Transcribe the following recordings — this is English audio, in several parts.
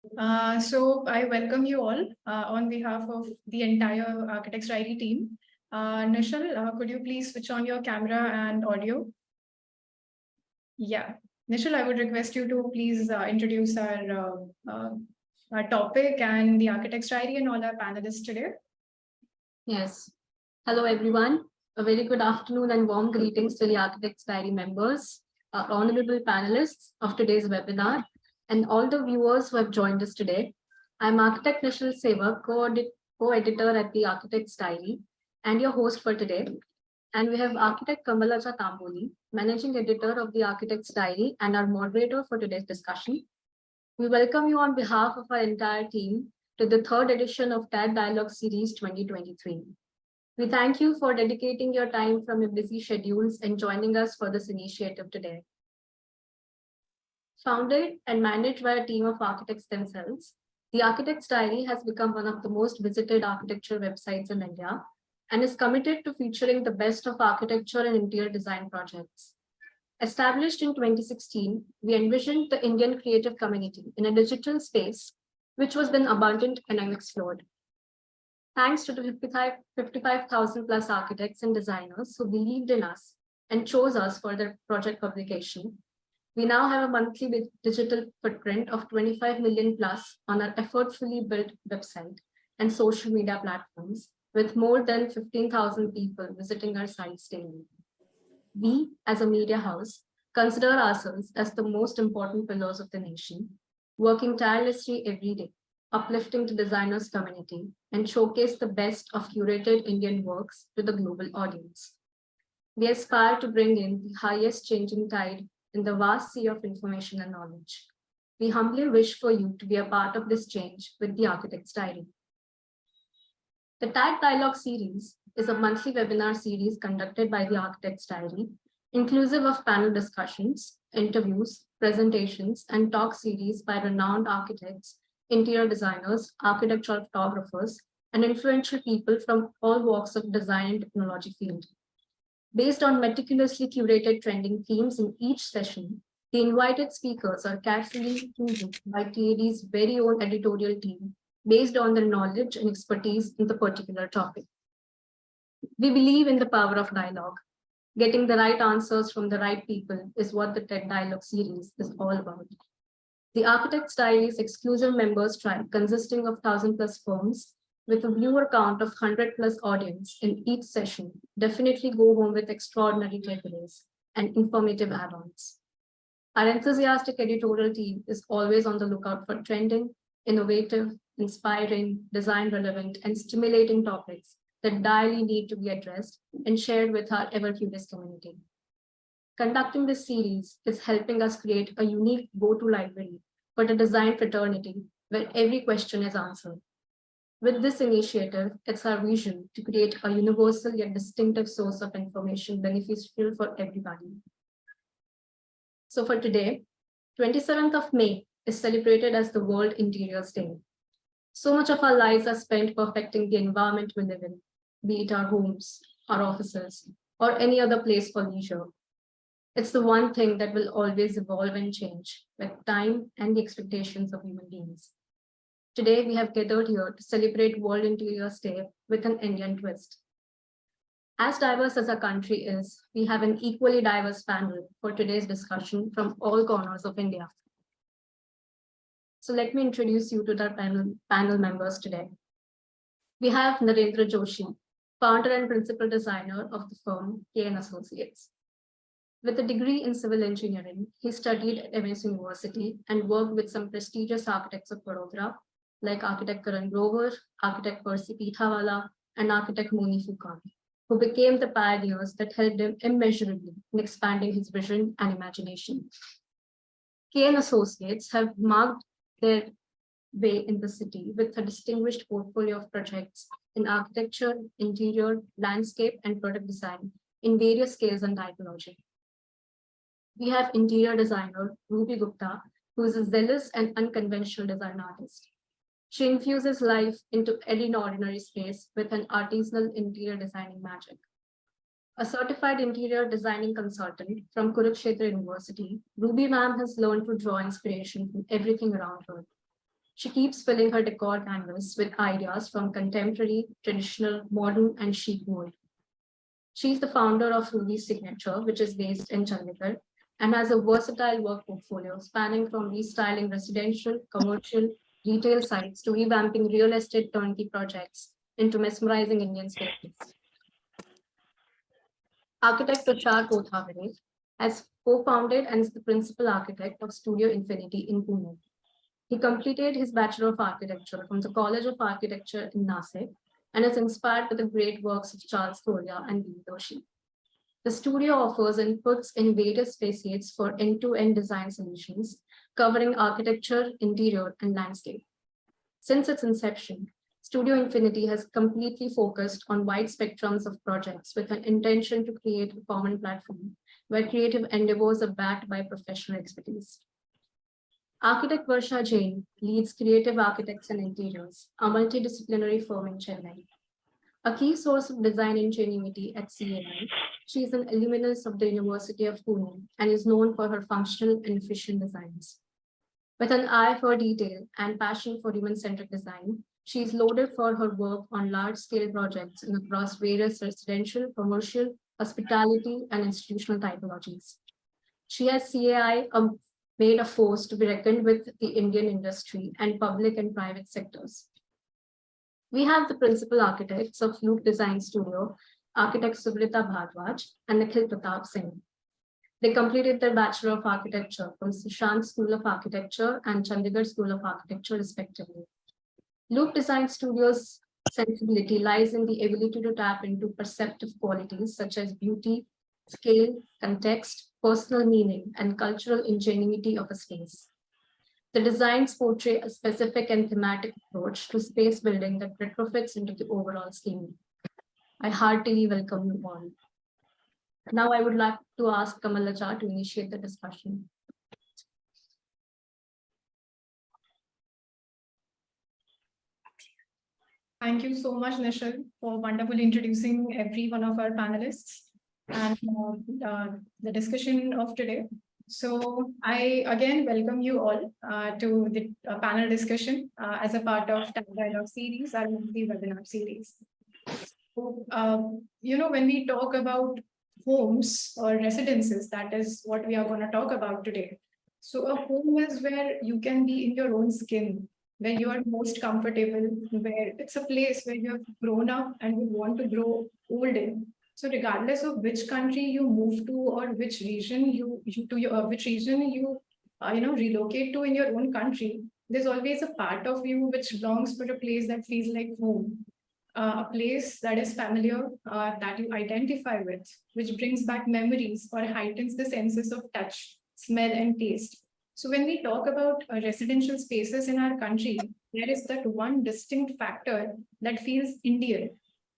So I welcome you all on behalf of the entire Architects Diary team. Nishal, could you please switch on your camera and audio? Yeah. Nishal, I would request you to please introduce our topic and the Architects Diary and all our panelists today. Yes. Hello, everyone. A very good afternoon and warm greetings to the Architects Diary members, our honorable panelists of today's webinar, and all the viewers who have joined us today. I'm Architect Nishal Seva, co-editor at the Architects Diary, and your host for today. And we have Architect Kamalaja Tamboli, managing editor of the Architects Diary and our moderator for today's discussion. We welcome you on behalf of our entire team to the third edition of TADialogue Series 2023. We thank you for dedicating your time from your busy schedules and joining us for this initiative today. Founded and managed by a team of architects themselves, the Architects Diary has become one of the most visited architecture websites in India and is committed to featuring the best of architecture and interior design projects. Established in 2016, we envisioned the Indian creative community in a digital space, which was then abundant and unexplored. Thanks to the 55,000 plus architects and designers who believed in us and chose us for their project publication, we now have a monthly digital footprint of 25 million plus on our effortfully built website and social media platforms, with more than 15,000 people visiting our sites daily. We, as a media house, consider ourselves as the most important pillars of the nation, working tirelessly every day, uplifting the designers community, and showcase the best of curated Indian works to the global audience. We aspire to bring in the highest changing tide in the vast sea of information and knowledge. We humbly wish for you to be a part of this change with the Architects Diary. The TADialogue series is a monthly webinar series conducted by the Architects Diary, inclusive of panel discussions, interviews, presentations, and talk series by renowned architects, interior designers, architectural photographers, and influential people from all walks of design and technology field. Based on meticulously curated trending themes in each session, the invited speakers are carefully chosen by TAD's very own editorial team based on their knowledge and expertise in the particular topic. We believe in the power of dialogue. Getting the right answers from the right people is what the TADialogue series is all about. The Architects Diary's exclusive members tribe, consisting of 1,000 plus firms, with a viewer count of 100 plus audience in each session, definitely go home with extraordinary takeaways and informative add-ons. Our enthusiastic editorial team is always on the lookout for trending, innovative, inspiring, design-relevant, and stimulating topics that direly need to be addressed and shared with our ever-curious community. Conducting this series is helping us create a unique go-to library for the design fraternity where every question is answered. With this initiative, it's our vision to create a universal yet distinctive source of information beneficial for everybody. So for today, 27th of May is celebrated as the World Interiors Day. So much of our lives are spent perfecting the environment we live in, be it our homes, our offices, or any other place for leisure. It's the one thing that will always evolve and change with time and the expectations of human beings. Today, we have gathered here to celebrate World Interiors Day with an Indian twist. As diverse as our country is, we have an equally diverse panel for today's discussion from all corners of India. So let me introduce you to the panel members today. We have Narendra Joshi, founder and principal designer of the firm K.N.Associates. With a degree in civil engineering, he studied at MS University and worked with some prestigious architects of Vadodara, like architect Karan Grover, architect Percy Pithawala, and architect Moni Fukan, who became the pioneers that helped him immeasurably in expanding his vision and imagination. K.N.Associates have marked their way in the city with a distinguished portfolio of projects in architecture, interior, landscape, and product design in various scales and typology. We have interior designer Ruby Gupta, who is a zealous and unconventional design artist. She infuses life into any ordinary space with an artisanal interior designing magic. A certified interior designing consultant from Kurukshetra University, Ruby ma'am has learned to draw inspiration from everything around her. She keeps filling her decor canvas with ideas from contemporary, traditional, modern, and chic mold. She's the founder of Ruby's Signature, which is based in Chandigarh, and has a versatile work portfolio spanning from restyling residential, commercial, retail sites to revamping real estate turnkey projects into mesmerizing Indian spaces. Architect Tushar Kothawade has co-founded and is the principal architect of Studio Infinity in Pune. He completed his Bachelor of Architecture from the College of Architecture in Nasik and is inspired by the great works of Charles Korea and B. Doshi. The studio offers inputs in various facets for end-to-end design solutions, covering architecture, interior, and landscape. Since its inception, Studio Infinity has completely focused on wide spectrums of projects with an intention to create a common platform where creative endeavors are backed by professional expertise. Architect Varsha Jain leads Creative Architects and Interiors, a multidisciplinary firm in Chennai. A key source of design ingenuity at CAI, she is an alumnus of the University of Pune and is known for her functional and efficient designs. With an eye for detail and passion for human-centric design, she is lauded for her work on large-scale projects and across various residential, commercial, hospitality, and institutional typologies. She has CAI made a force to be reckoned with the Indian industry and public and private sectors. We have the principal architects of Loop Design Studio, architect Suvrita Bhardwaj and Nikhil Pratap Singh. They completed their Bachelor of Architecture from Sushant School of Architecture and Chandigarh School of Architecture, respectively. Loop Design Studio's sensibility lies in the ability to tap into perceptive qualities such as beauty, scale, context, personal meaning, and cultural ingenuity of a space. The designs portray a specific and thematic approach to space building that retrofits into the overall scheme. I heartily welcome you all. Now I would like to ask Kamalaja to initiate the discussion. Thank you so much, Nikhil, for wonderfully introducing every one of our panelists and the discussion of today. So I again welcome you all to the panel discussion as a part of TADialogue series, our monthly webinar series. So, when we talk about homes or residences, that is what we are going to talk about today. So a home is where you can be in your own skin, where you are most comfortable, where it's a place where you have grown up and you want to grow old in. So regardless of which country you move to or which region you relocate to in your own country, there's always a part of you which longs for a place that feels like home. A place that is familiar, that you identify with, which brings back memories or heightens the senses of touch, smell, and taste. So when we talk about residential spaces in our country, there is that one distinct factor that feels Indian.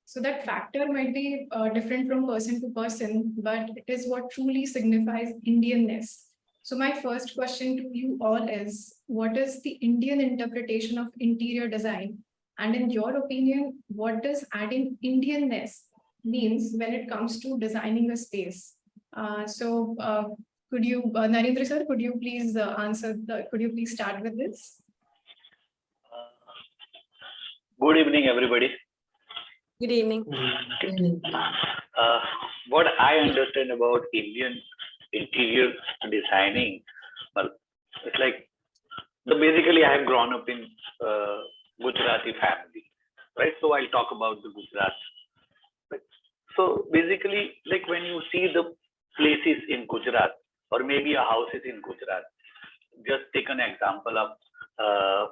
So that factor might be different from person to person, but it is what truly signifies Indianness. So my first question to you all is, what is the Indian interpretation of interior design? And in your opinion, what does adding Indianness means when it comes to designing a space? Could you, Narendra sir, could you please could you please start with this? Good evening, everybody. Good evening. What I understand about Indian interior designing, well, it's like, basically I have grown up in Gujarati family, right? So I'll talk about the Gujarat. Right? So basically, like when you see the places in Gujarat, or maybe a houses in Gujarat, just take an example of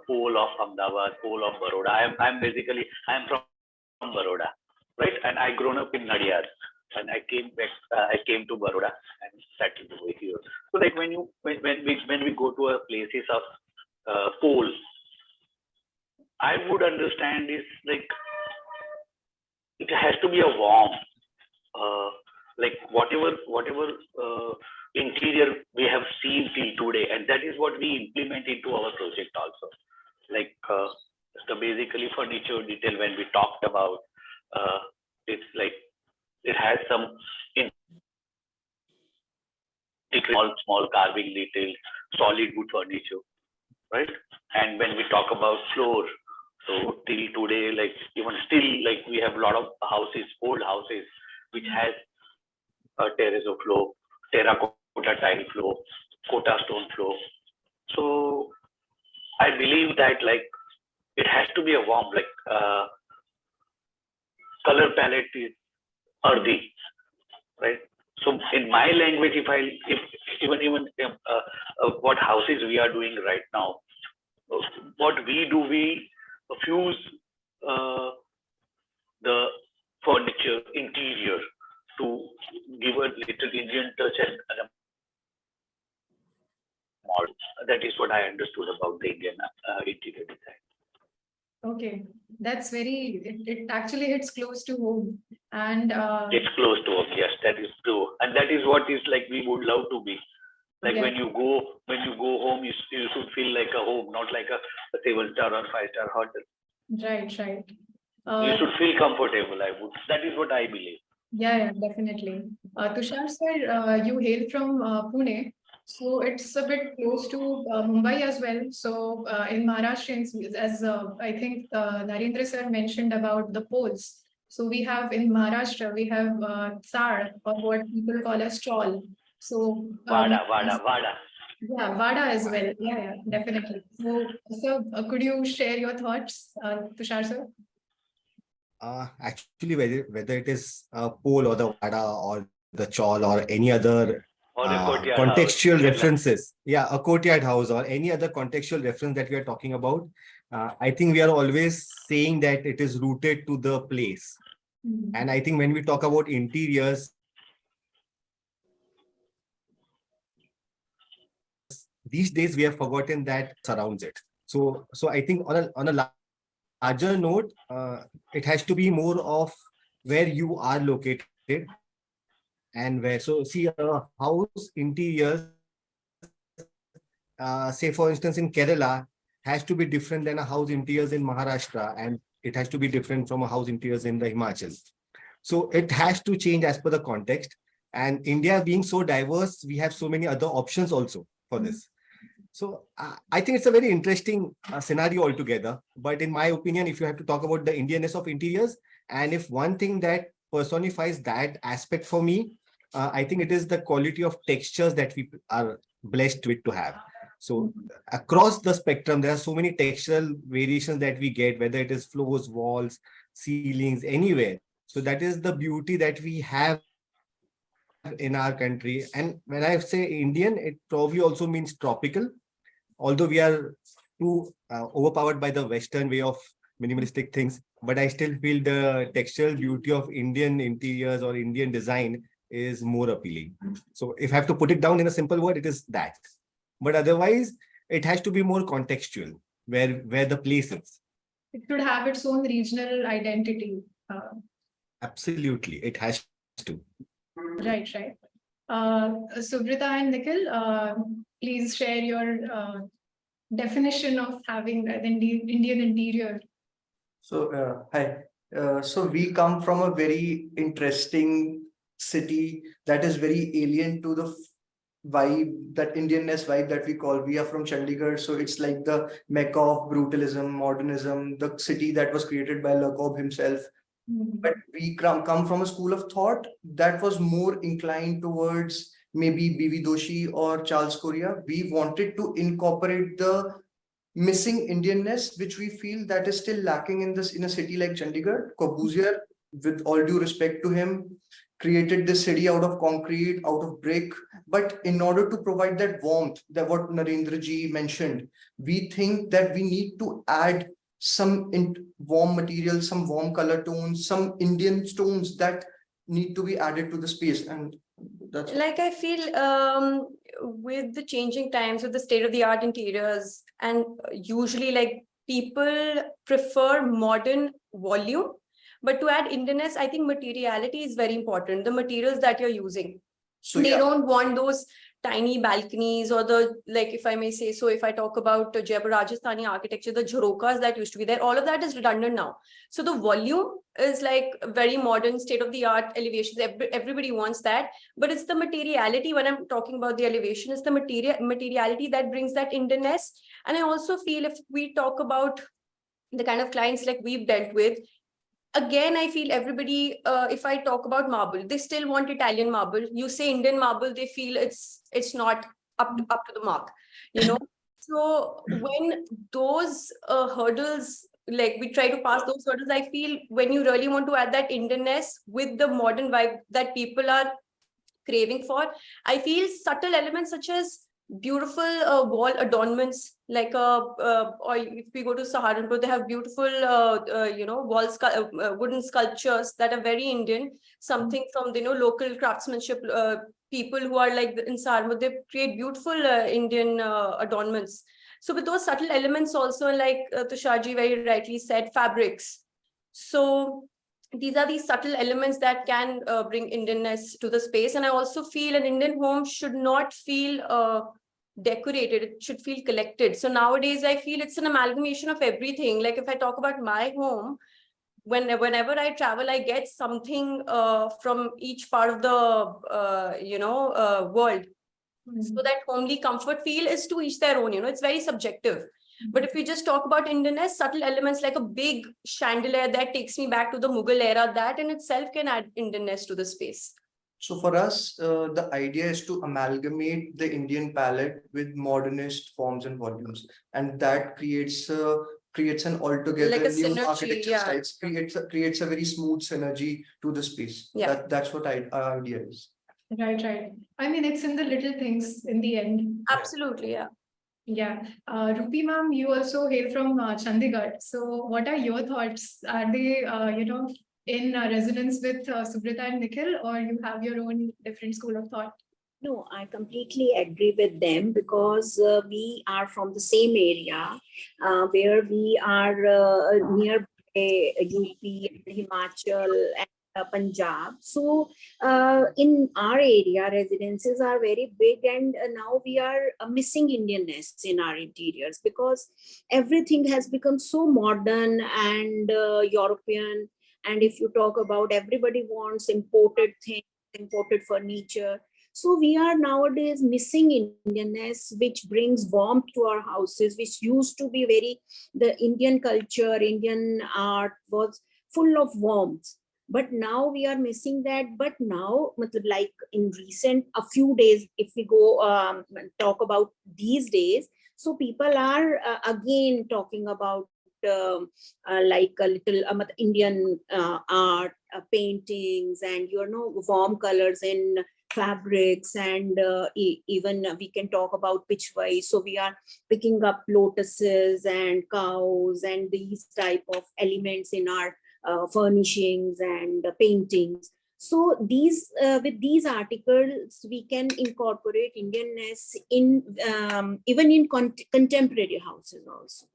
Pole of Ahmedabad, Pole of Baroda. I'm from Baroda, right? And I grown up in Nadiyad, and I came to Baroda and settled over here. So like when we go to a places of Pole, I would understand is like it has to be a warm, like whatever interior we have seen till today, and that is what we implement into our project also. Like the basically furniture detail when we talked about, it's like it has some small carving detail, solid wood furniture, right? And when we talk about floor, so till today, like even still, like we have a lot of houses, old houses, which has a terrazzo floor, terracotta tile floor, cotta stone floor. So I believe that like it has to be a warm, like color palette is earthy, right? So in my language, if even what houses we are doing right now, what we do, we fuse the furniture interior to give a little Indian touch and a model. That is what I understood about the Indian interior design. Okay, that's it actually hits close to home. And It's close to home, yes, that is true. And that is what is like we would love to be. Like yeah, when you go home, you should feel like a home, not like a 7-star or 5-star hotel. right, right. You should feel comfortable, that is what I believe. Yeah, definitely. Tushar sir, you hail from Pune, so it's a bit close to Mumbai as well. So in Maharashtra, as I think Narendra sir mentioned about the poles. So we have in Maharashtra, we have Tsar, or what people call as Chol. So Vada. yeah, Vada as well. Yeah, definitely. So could you share your thoughts, Tushar sir? Actually, whether it is a pole or the vada or the chawl or any other Or a courtyard contextual house. references, a courtyard house or any other contextual reference that we are talking about, I think we are always saying that it is rooted to the place. And I think when we talk about interiors, these days we have forgotten that surrounds it. So I think on a larger note, it has to be more of where you are located and where. So see, a house interiors, say for instance in Kerala, has to be different than a house interiors in Maharashtra, and it has to be different from a house interiors in the Himachal. So it has to change as per the context. And India being so diverse, we have so many other options also for this. So I think it's a very interesting scenario altogether. But in my opinion, if you have to talk about the Indianness of interiors, and if one thing that personifies that aspect for me, I think it is the quality of textures that we are blessed with to have. So across the spectrum, there are so many textural variations that we get, whether it is floors, walls, ceilings, anywhere. So that is the beauty that we have in our country. And when I say Indian, it probably also means tropical. Although we are too overpowered by the Western way of minimalistic things, but I still feel the textural beauty of Indian interiors or Indian design is more appealing. So if I have to put it down in a simple word, it is that. But otherwise, it has to be more contextual, where the place is. It should have its own regional identity. Absolutely, it has to. Right. Suvrita and Nikhil, please share your definition of having an Indian interior. So, hi. So we come from a very interesting city that is very alien to the vibe, that Indianness vibe that we call. We are from Chandigarh, so it's like the mecca of brutalism, modernism, the city that was created by Le Corbusier himself. But we come from a school of thought that was more inclined towards maybe B.V. Doshi or Charles Correa. We wanted to incorporate the missing Indianness, which we feel that is still lacking in a city like Chandigarh. Corbusier, with all due respect to him, created this city out of concrete, out of brick. But in order to provide that warmth, that what Narendra ji mentioned, we think that we need to add some warm materials, some warm color tones, some Indian stones that need to be added to the space. And that's like I feel with the changing times, with the state-of-the-art interiors, and usually like people prefer modern volume, but to add Indianness, I think materiality is very important. The materials that you're using, so they don't want those tiny balconies, or the, like, if I may say so, if I talk about Jaipur Rajasthani architecture, the jharokas that used to be there, all of that is redundant now. So the volume is like very modern, state-of-the-art elevations. Everybody wants that, but it's the materiality. When I'm talking about the elevation, it's the materiality that brings that Indianness. And I also feel, if we talk about the kind of clients like we've dealt with, again, I feel everybody, if I talk about marble, they still want Italian marble. You say Indian marble, they feel it's not up to the mark, you know. So when those hurdles, like we try to pass those hurdles, I feel when you really want to add that Indianness with the modern vibe that people are craving for, I feel subtle elements such as beautiful wall adornments, like or if we go to Saharanpur, they have beautiful wooden sculptures that are very Indian, something from local craftsmanship. People who are like in Saharanpur, they create beautiful Indian adornments. So with those subtle elements also, like Tusharji very rightly said, fabrics. So these are these subtle elements that can bring Indianness to the space. And I also feel an Indian home should not feel decorated, it should feel collected. So nowadays I feel it's an amalgamation of everything. Like if I talk about my home, whenever I travel, I get something from each part of the world. So that homely comfort feel is to each their own, it's very subjective. But if we just talk about Indianness, subtle elements like a big chandelier that takes me back to the Mughal era, that in itself can add Indianness to the space. So for us, the idea is to amalgamate the Indian palette with modernist forms and volumes, and that creates an altogether Like a new synergy, architecture yeah. style. Creates a very smooth synergy to the space. Yeah. That's what our idea is. Right. I mean, it's in the little things in the end. Absolutely, yeah. Yeah. Rupi ma'am, you also hail from Chandigarh. So what are your thoughts? Are they, in resonance with Suvrita and Nikhil, or you have your own different school of thought? No, I completely agree with them, because we are from the same area where we are near UP, Himachal, and Punjab. So in our area, residences are very big, and now we are missing Indianness in our interiors, because everything has become so modern and European. And if you talk about, everybody wants imported things, imported furniture. So we are nowadays missing Indianness, which brings warmth to our houses, which used to be the Indian culture, Indian art was full of warmth. But now we are missing that. But now, like in recent a few days, if we go talk about these days, so people are again talking about like a little Indian art, paintings, and warm colors in fabrics, and even we can talk about pitchwise. So we are picking up lotuses and cows and these type of elements in our furnishings and paintings. So these with these articles, we can incorporate Indianness in even in contemporary houses also.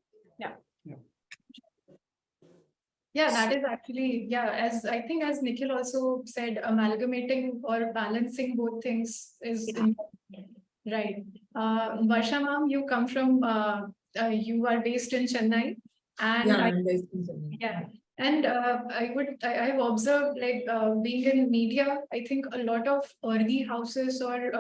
Yeah, that is actually, as I think, as Nikhil also said, amalgamating or balancing both things is important. Right. Varsha ma'am, you come from, you are based in Chennai. And I'm based in Chennai. Yeah. And I've observed, like being in media, I think a lot of earthy houses or,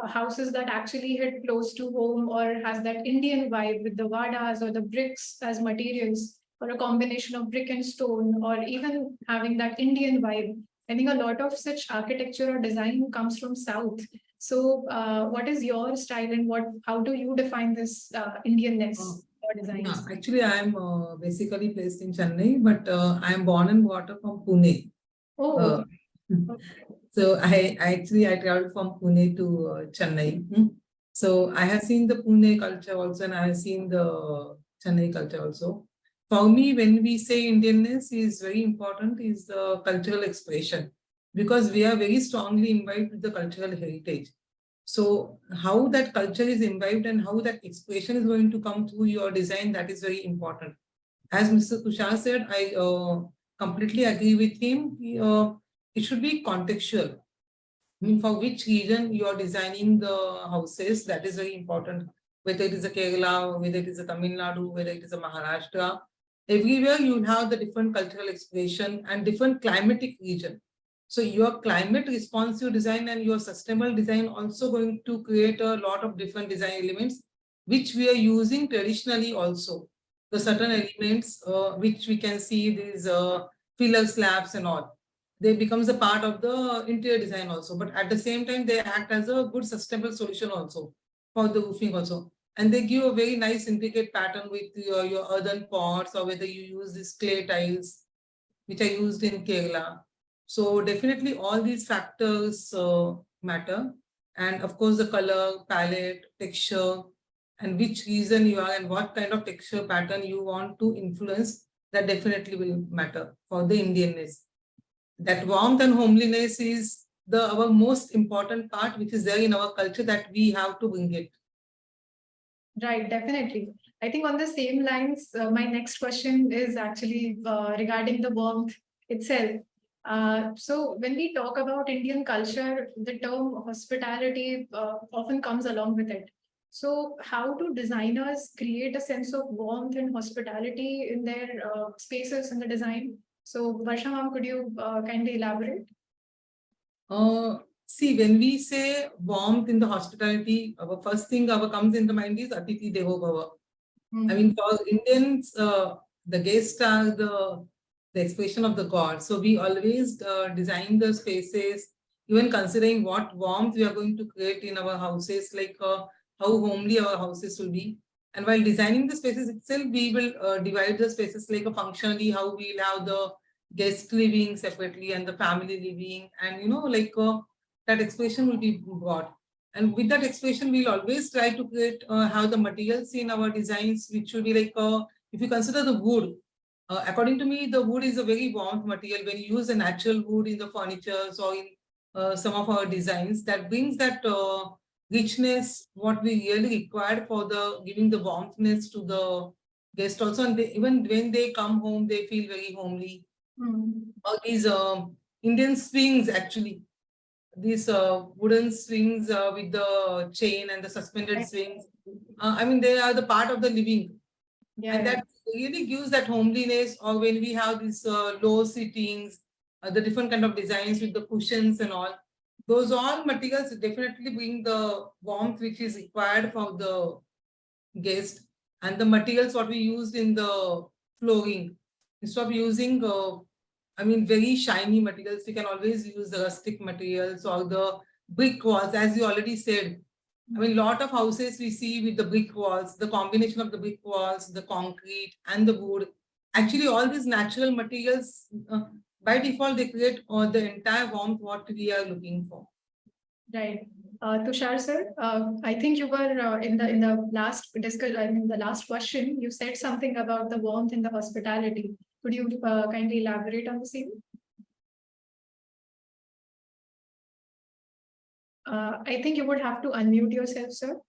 houses that actually hit close to home or has that Indian vibe with the vadas or the bricks as materials, or a combination of brick and stone, or even having that Indian vibe. I think a lot of such architecture or design comes from South. So what is your style, and how do you define this Indianness or design? Yeah, actually, I'm basically placed in Chennai, but I'm born and brought up from Pune. Oh. So I traveled from Pune to Chennai. So I have seen the Pune culture also, and I have seen the Chennai culture also. For me, when we say Indianness is very important, is the cultural expression, because we are very strongly imbibed with the cultural heritage. So how that culture is imbibed and how that expression is going to come through your design, that is very important. As Mr. Tushar said, I completely agree with him. It should be contextual. I mean, for which region you are designing the houses, that is very important. Whether it is a Kerala, whether it is a Tamil Nadu, whether it is a Maharashtra, everywhere you have the different cultural expression and different climatic region. So your climate responsive design and your sustainable design also going to create a lot of different design elements, which we are using traditionally also. The certain elements which we can see these pillar slabs and all, they becomes a part of the interior design also, but at the same time they act as a good sustainable solution also for the roofing also, and they give a very nice intricate pattern with your earthen pots, or whether you use these clay tiles which are used in Kerala. So definitely all these factors matter, and of course the color palette, texture, and which region you are and what kind of texture pattern you want to influence, that definitely will matter for the Indianness. That warmth and homeliness is our most important part, which is there in our culture, that we have to bring it. Right, definitely. I think on the same lines, my next question is actually regarding the warmth itself. So when we talk about Indian culture, the term hospitality often comes along with it. So how do designers create a sense of warmth and hospitality in their spaces in the design? So Varsha ma'am, could you kindly elaborate? See, when we say warmth in the hospitality, our first thing our comes in the mind is Atithi Devo Bhava. I mean, for Indians, the guests are the expression of the god. So we always design the spaces, even considering what warmth we are going to create in our houses, like how homely our houses will be. And while designing the spaces itself, we will divide the spaces like functionally, how we'll have the guest living separately and the family living, and like that expression will be brought. And with that expression, we'll always try to create have the materials in our designs, which should be like if you consider the wood. According to me, the wood is a very warm material. When you use a natural wood in the furnitures or in some of our designs, that brings that richness, what we really require for the giving the warmthness to the guest also. And even when they come home, they feel very homely. All these Indian swings, actually, these wooden swings with the chain and the suspended swings. I mean, they are the part of the living. Yeah, And that really gives that homeliness. Or when we have these low sittings, the different kind of designs with the cushions and all, those all materials definitely bring the warmth which is required for the guest. And the materials what we used in the flooring, instead of using I mean, very shiny materials, we can always use the rustic materials or the brick walls, as you already said. I mean, lot of houses we see with the brick walls, the combination of the brick walls, the concrete and the wood. Actually, all these natural materials, by default, they create the entire warmth what we are looking for. Right. Tushar sir, I think you were in the last discussion, I mean the last question, you said something about the warmth in the hospitality. Could you kindly elaborate on the same? I think you would have to unmute yourself, sir.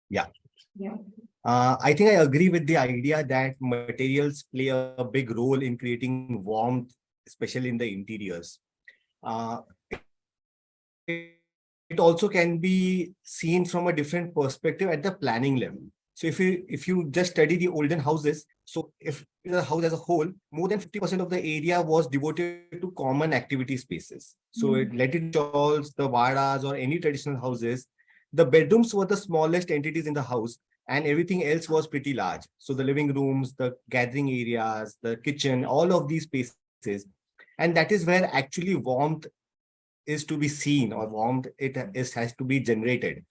Yeah. Yeah. I think I agree with the idea that materials play a big role in creating warmth, especially in the interiors. It also can be seen from a different perspective at the planning level. So if you just study the olden houses, so if the house as a whole, more than 50% of the area was devoted to common activity spaces. So let it halls, the vadas, or any traditional houses, the bedrooms were the smallest entities in the house, and everything else was pretty large. So the living rooms, the gathering areas, the kitchen, all of these spaces, and that is where actually warmth is to be seen, or warmth has to be generated.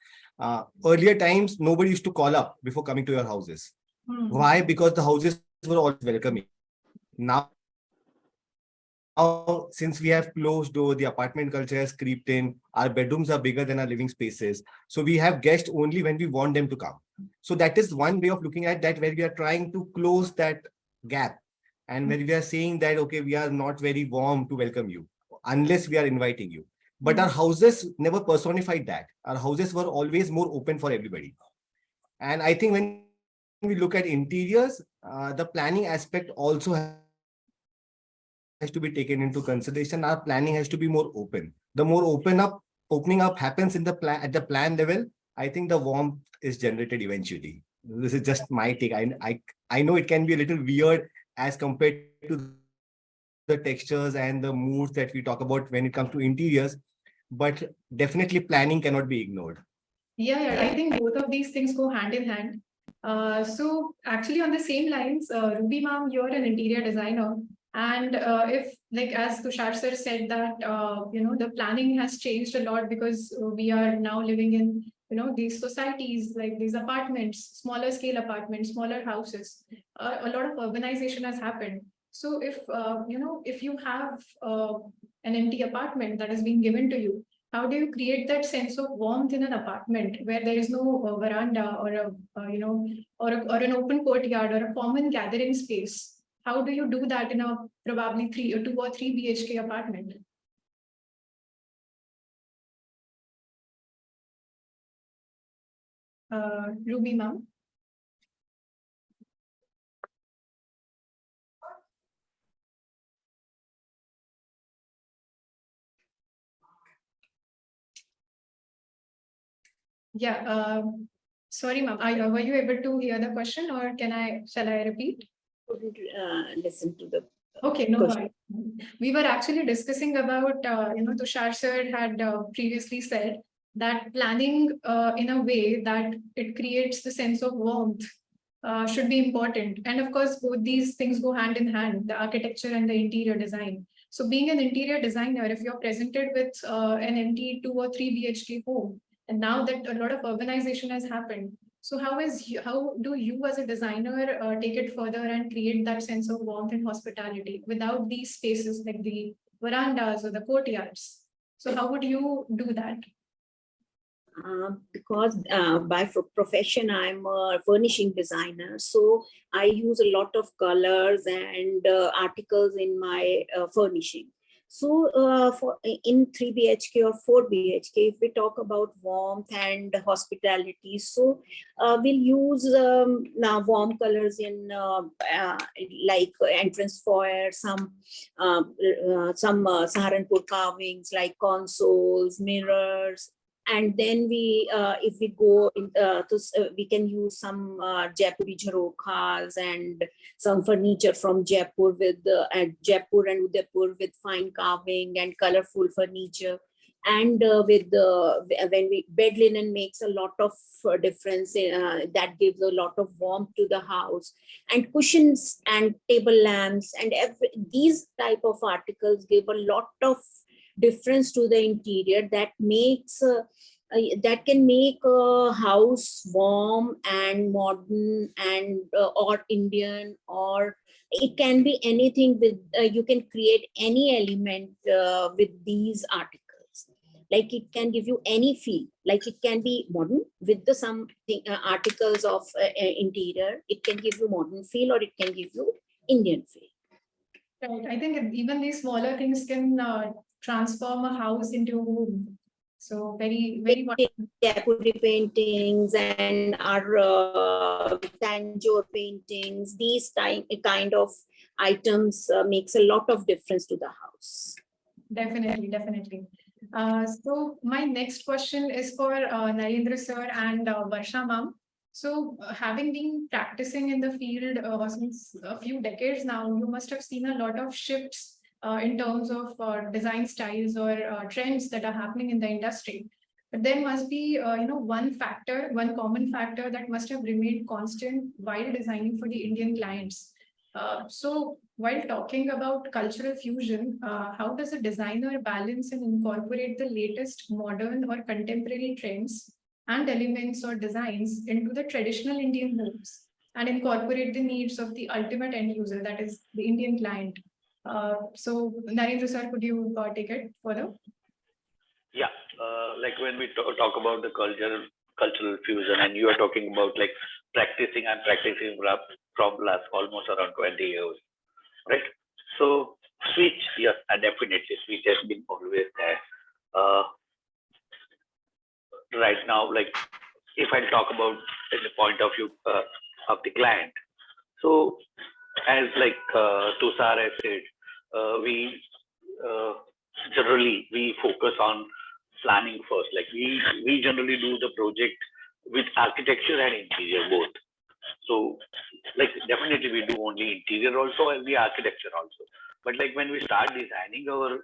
Earlier times, nobody used to call up before coming to your houses. Why? Because the houses were always welcoming. Now, since we have closed door, the apartment culture has creeped in, our bedrooms are bigger than our living spaces. So we have guests only when we want them to come. So that is one way of looking at that, where we are trying to close that gap. And when we are saying that, okay, we are not very warm to welcome you, unless we are inviting you. But our houses never personified that. Our houses were always more open for everybody. And I think when we look at interiors, the planning aspect also has to be taken into consideration. Our planning has to be more open. The more opening up happens in the plan at the plan level, I think the warmth is generated eventually. This is just my take. I know it can be a little weird as compared to the textures and the moods that we talk about when it comes to interiors, but definitely planning cannot be ignored. Yeah, I think both of these things go hand in hand. So actually on the same lines, Ruby ma'am, you're an interior designer. And if, like, as Tushar sir said that, the planning has changed a lot because we are now living in, these societies, like these apartments, smaller scale apartments, smaller houses, a lot of urbanization has happened. So if you have an empty apartment that is being given to you, how do you create that sense of warmth in an apartment where there is no veranda or or an open courtyard or a common gathering space? How do you do that in a probably 2 or 3 BHK apartment? Ruby ma'am. Yeah, sorry ma'am, were you able to hear the question, or shall I repeat? Couldn't listen to the Okay, no question. worries. We were actually discussing about, Tushar sir had previously said that planning in a way that it creates the sense of warmth should be important. And of course, both these things go hand in hand, the architecture and the interior design. So being an interior designer, if you're presented with an empty 2 or 3 BHK home, and now that a lot of urbanization has happened, so how do you as a designer take it further and create that sense of warmth and hospitality without these spaces like the verandas or the courtyards? So how would you do that? Because by profession, I'm a furnishing designer. So I use a lot of colors and articles in my furnishing. So in 3 BHK or 4 BHK, if we talk about warmth and hospitality, so we'll use now warm colors in like entrance foyer, some Saharanpur carvings like consoles, mirrors. And then if we go we can use some Jaipuri jharokhas and some furniture from Jaipur Jaipur and Udaipur with fine carving and colorful furniture. And when bed linen makes a lot of difference, that gives a lot of warmth to the house, and cushions and table lamps and these type of articles give a lot of difference to the interior that makes that can make a house warm and modern and or Indian, or it can be anything with you can create any element with these articles. Like it can give you any feel, like it can be modern with the articles of interior. It can give you modern feel or it can give you Indian feel. Right. I think even these smaller things can transform a house into a home. So very, very wonderful. Jaipuri paintings and our Tanjore paintings, these kind of items makes a lot of difference to the house. Definitely, definitely. So my next question is for Narendra sir and Varsha ma'am. So having been practicing in the field since a few decades now, you must have seen a lot of shifts in terms of design styles or trends that are happening in the industry. But there must be, one common factor that must have remained constant while designing for the Indian clients. So while talking about cultural fusion, how does a designer balance and incorporate the latest modern or contemporary trends and elements or designs into the traditional Indian homes and incorporate the needs of the ultimate end user, that is the Indian client? So Narendra sir, could you take it further? Yeah, like when we talk about the cultural fusion, and you are talking about like I'm practicing from last almost around 20 years, right? So switch, yes, definitely switch has been always there. Right now, like if I talk about in the point of view of the client, so as like Tushar has said, we generally we focus on planning first. Like we generally do the project with architecture and interior both. So like definitely we do only interior also and the architecture also. But like when we start designing our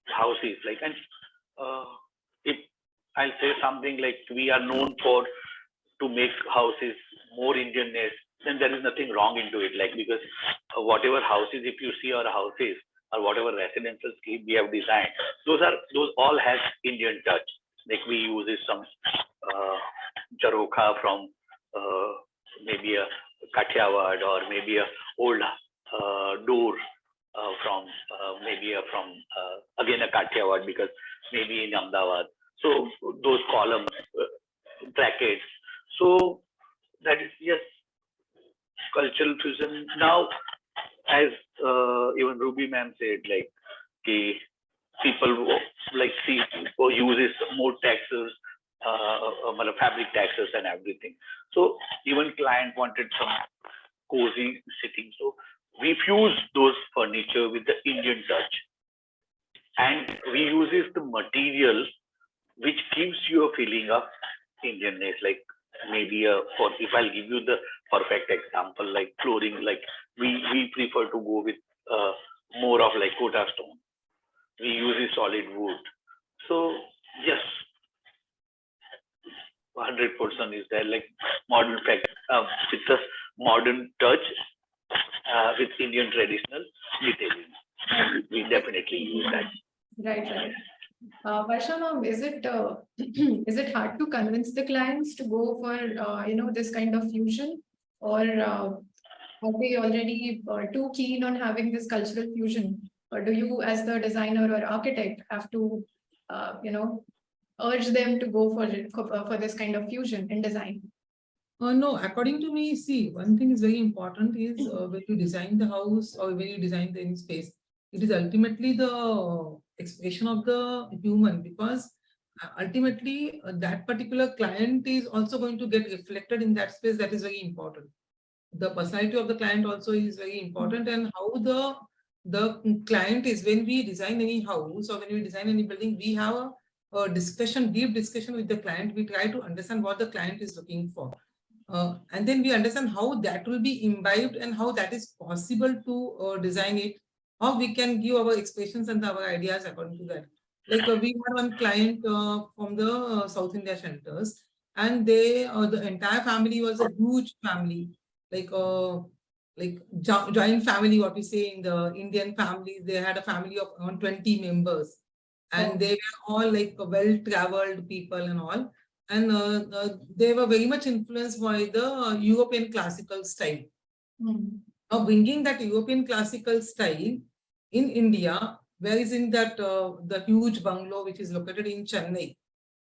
houses, like and if I'll say something like we are known for to make houses more Indianness, then there is nothing wrong into it. Like because whatever houses, if you see our houses or whatever residential scheme we have designed, those all has Indian touch. Like we use some Jarokha from maybe a Kathiawad or maybe a old door from maybe from again a Kathiawad because maybe in Ahmedabad. So those columns, brackets. So that is yes, cultural fusion. Now, as even Ruby ma'am said, like the people like see or uses more taxes, fabric taxes and everything. So even client wanted some cozy sitting. So we fuse those furniture with the Indian touch, and we uses the material which gives you a feeling of Indianness. Like maybe for if I'll give you the perfect example, like flooring, like we prefer to go with more of like Kota stone. We use a solid wood. So yes, 100% is there, like modern fact with the modern touch with Indian traditional detailing. We definitely use that. Right. Varsha ma'am, is it is it hard to convince the clients to go for this kind of fusion, or are they already too keen on having this cultural fusion, or do you, as the designer or architect, have to urge them to go for this kind of fusion in design? No, according to me, see, one thing is very important is when you design the house or when you design any space, it is ultimately the expression of the human, because ultimately that particular client is also going to get reflected in that space. That is very important. The personality of the client also is very important, and how the client is. When we design any house or when we design any building, we have a discussion, deep discussion with the client. We try to understand what the client is looking for. And then we understand how that will be imbibed and how that is possible to design it, how we can give our expressions and our ideas according to that. Like we had one client from the South India shelters, and they the entire family was a huge family, like joint family, what we say in the Indian families. They had a family of around 20 members, and they were all like well-traveled people and all. And they were very much influenced by the European classical style. Now bringing that European classical style in India, where is in that the huge bungalow which is located in Chennai.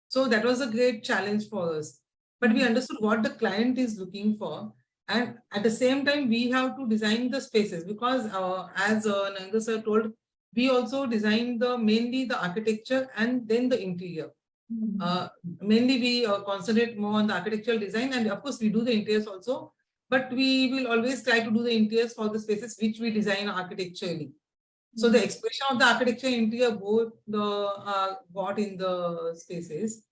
So that was a great challenge for us. But we understood what the client is looking for. And at the same time, we have to design the spaces, because as Narendra sir told, we also design mainly the architecture and then the interior. Mainly we concentrate more on the architectural design, and of course we do the interiors also, but we will always try to do the interiors for the spaces which we design architecturally. So the expression of the architecture interior both got in the spaces.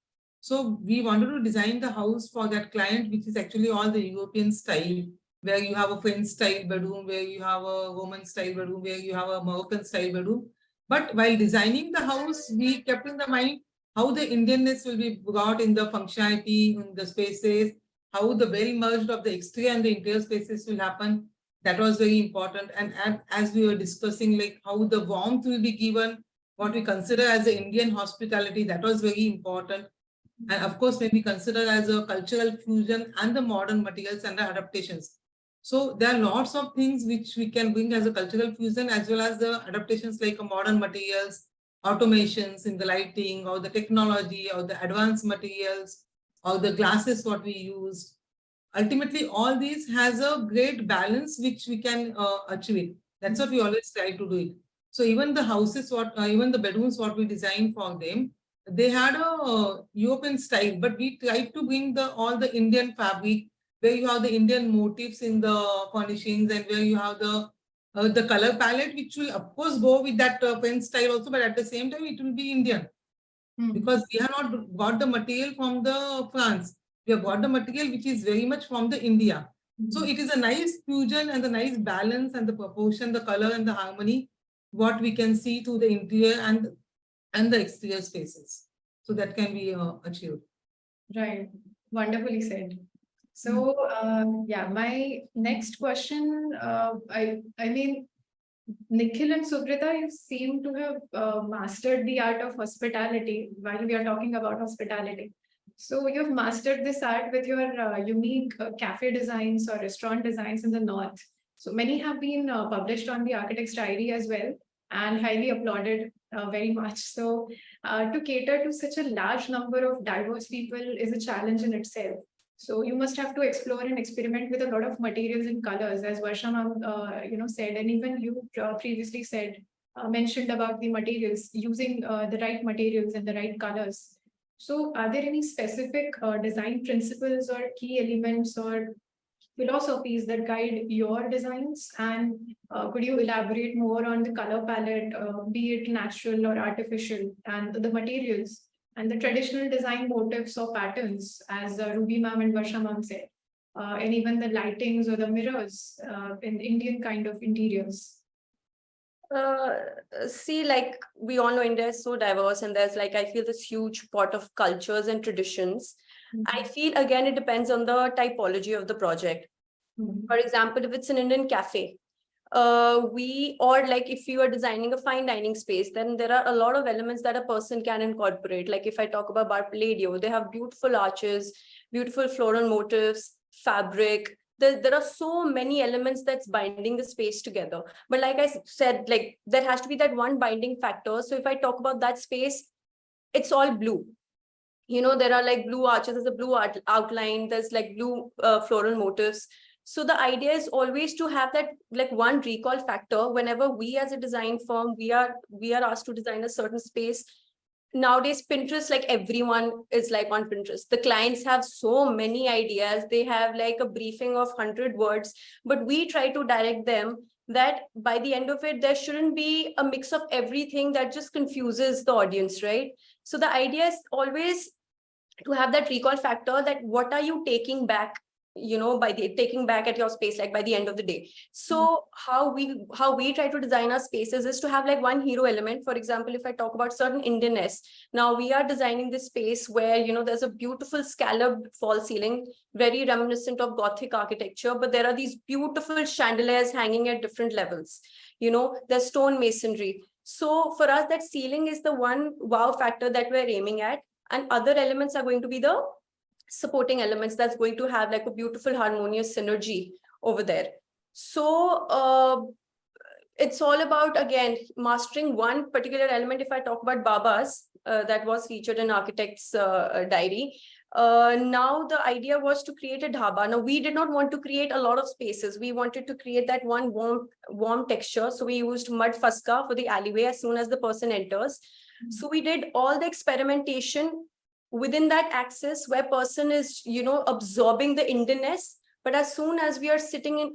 So we wanted to design the house for that client, which is actually all the European style, where you have a French style bedroom, where you have a Roman style bedroom, where you have a Moroccan style bedroom. But while designing the house, we kept in the mind how the Indianness will be brought in the functionality, in the spaces, how the well merged of the exterior and the interior spaces will happen. That was very important. And as we were discussing, like how the warmth will be given, what we consider as the Indian hospitality, that was very important. And of course, when we consider as a cultural fusion and the modern materials and the adaptations. So there are lots of things which we can bring as a cultural fusion, as well as the adaptations like modern materials, automations in the lighting, or the technology, or the advanced materials, or the glasses what we use. Ultimately, all these has a great balance which we can achieve. That's what we always try to do it. So even the houses, even the bedrooms what we design for them, they had a European style, but we tried to bring all the Indian fabric, where you have the Indian motifs in the furnishings, and where you have the the color palette, which will of course go with that pen style also, but at the same time it will be Indian. Because we have not got the material from the France. We have got the material which is very much from the India. So it is a nice fusion and the nice balance and the proportion, the color and the harmony, what we can see through the interior and the exterior spaces. So that can be achieved. Right. Wonderfully said. So, yeah, my next question, I mean, Nikhil and Suvrita, you seem to have mastered the art of hospitality while we are talking about hospitality. So you've mastered this art with your unique cafe designs or restaurant designs in the north. So many have been published on the Architect's Diary as well and highly applauded very much. So to cater to such a large number of diverse people is a challenge in itself. So you must have to explore and experiment with a lot of materials and colors, as Varsha ma'am, said, and even you previously said, mentioned about the materials, using the right materials and the right colors. So are there any specific design principles or key elements or philosophies that guide your designs? And could you elaborate more on the color palette, be it natural or artificial, and the materials? And the traditional design motifs or patterns, as Ruby ma'am and Varsha ma'am said, and even the lightings or the mirrors in Indian kind of interiors. See, like we all know, India is so diverse, and there's like, I feel this huge pot of cultures and traditions. I feel again, it depends on the typology of the project. For example, if it's an Indian cafe, or like if you are designing a fine dining space, then there are a lot of elements that a person can incorporate. Like if I talk about Bar Palladio, they have beautiful arches, beautiful floral motifs, fabric. There are so many elements that's binding the space together. But like I said, like there has to be that one binding factor. So if I talk about that space, it's all blue. There are like blue arches, there's a blue outline, there's like blue floral motifs. So the idea is always to have that like one recall factor whenever we as a design firm, we are asked to design a certain space. Nowadays, Pinterest, like everyone is like on Pinterest. The clients have so many ideas. They have like a briefing of 100 words, but we try to direct them that by the end of it, there shouldn't be a mix of everything that just confuses the audience, right? So the idea is always to have that recall factor, that what are you taking back, by the taking back at your space, like by the end of the day. So how we try to design our spaces is to have like one hero element. For example, if I talk about certain Indianness, now we are designing this space where, there's a beautiful scalloped false ceiling, very reminiscent of Gothic architecture, but there are these beautiful chandeliers hanging at different levels. There's stone masonry. So for us, that ceiling is the one wow factor that we're aiming at. And other elements are going to be the supporting elements that's going to have like a beautiful harmonious synergy over there. So it's all about, again, mastering one particular element. If I talk about Babas, that was featured in Architect's Diary. Now the idea was to create a dhaba. Now we did not want to create a lot of spaces. We wanted to create that one warm texture. So we used mud fuska for the alleyway as soon as the person enters. So we did all the experimentation within that axis where person is, absorbing the Indianness. But as soon as we are sitting in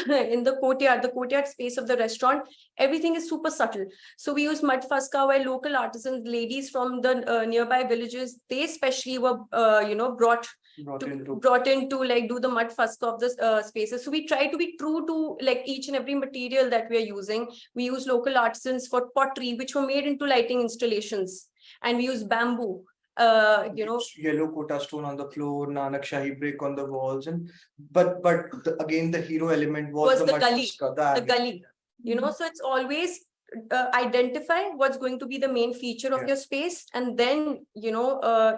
in the courtyard space of the restaurant, everything is super subtle. So we use mud fuska, where local artisans, ladies from the nearby villages, they especially were, brought in to like do the mud fuska of the spaces. So we try to be true to like each and every material that we are using. We use local artisans for pottery, which were made into lighting installations, and we use bamboo. Yellow kota stone on the floor, Nanak Shahi brick on the walls, but again the hero element was the gully, the gully. So it's always identify what's going to be the main feature of your space, and then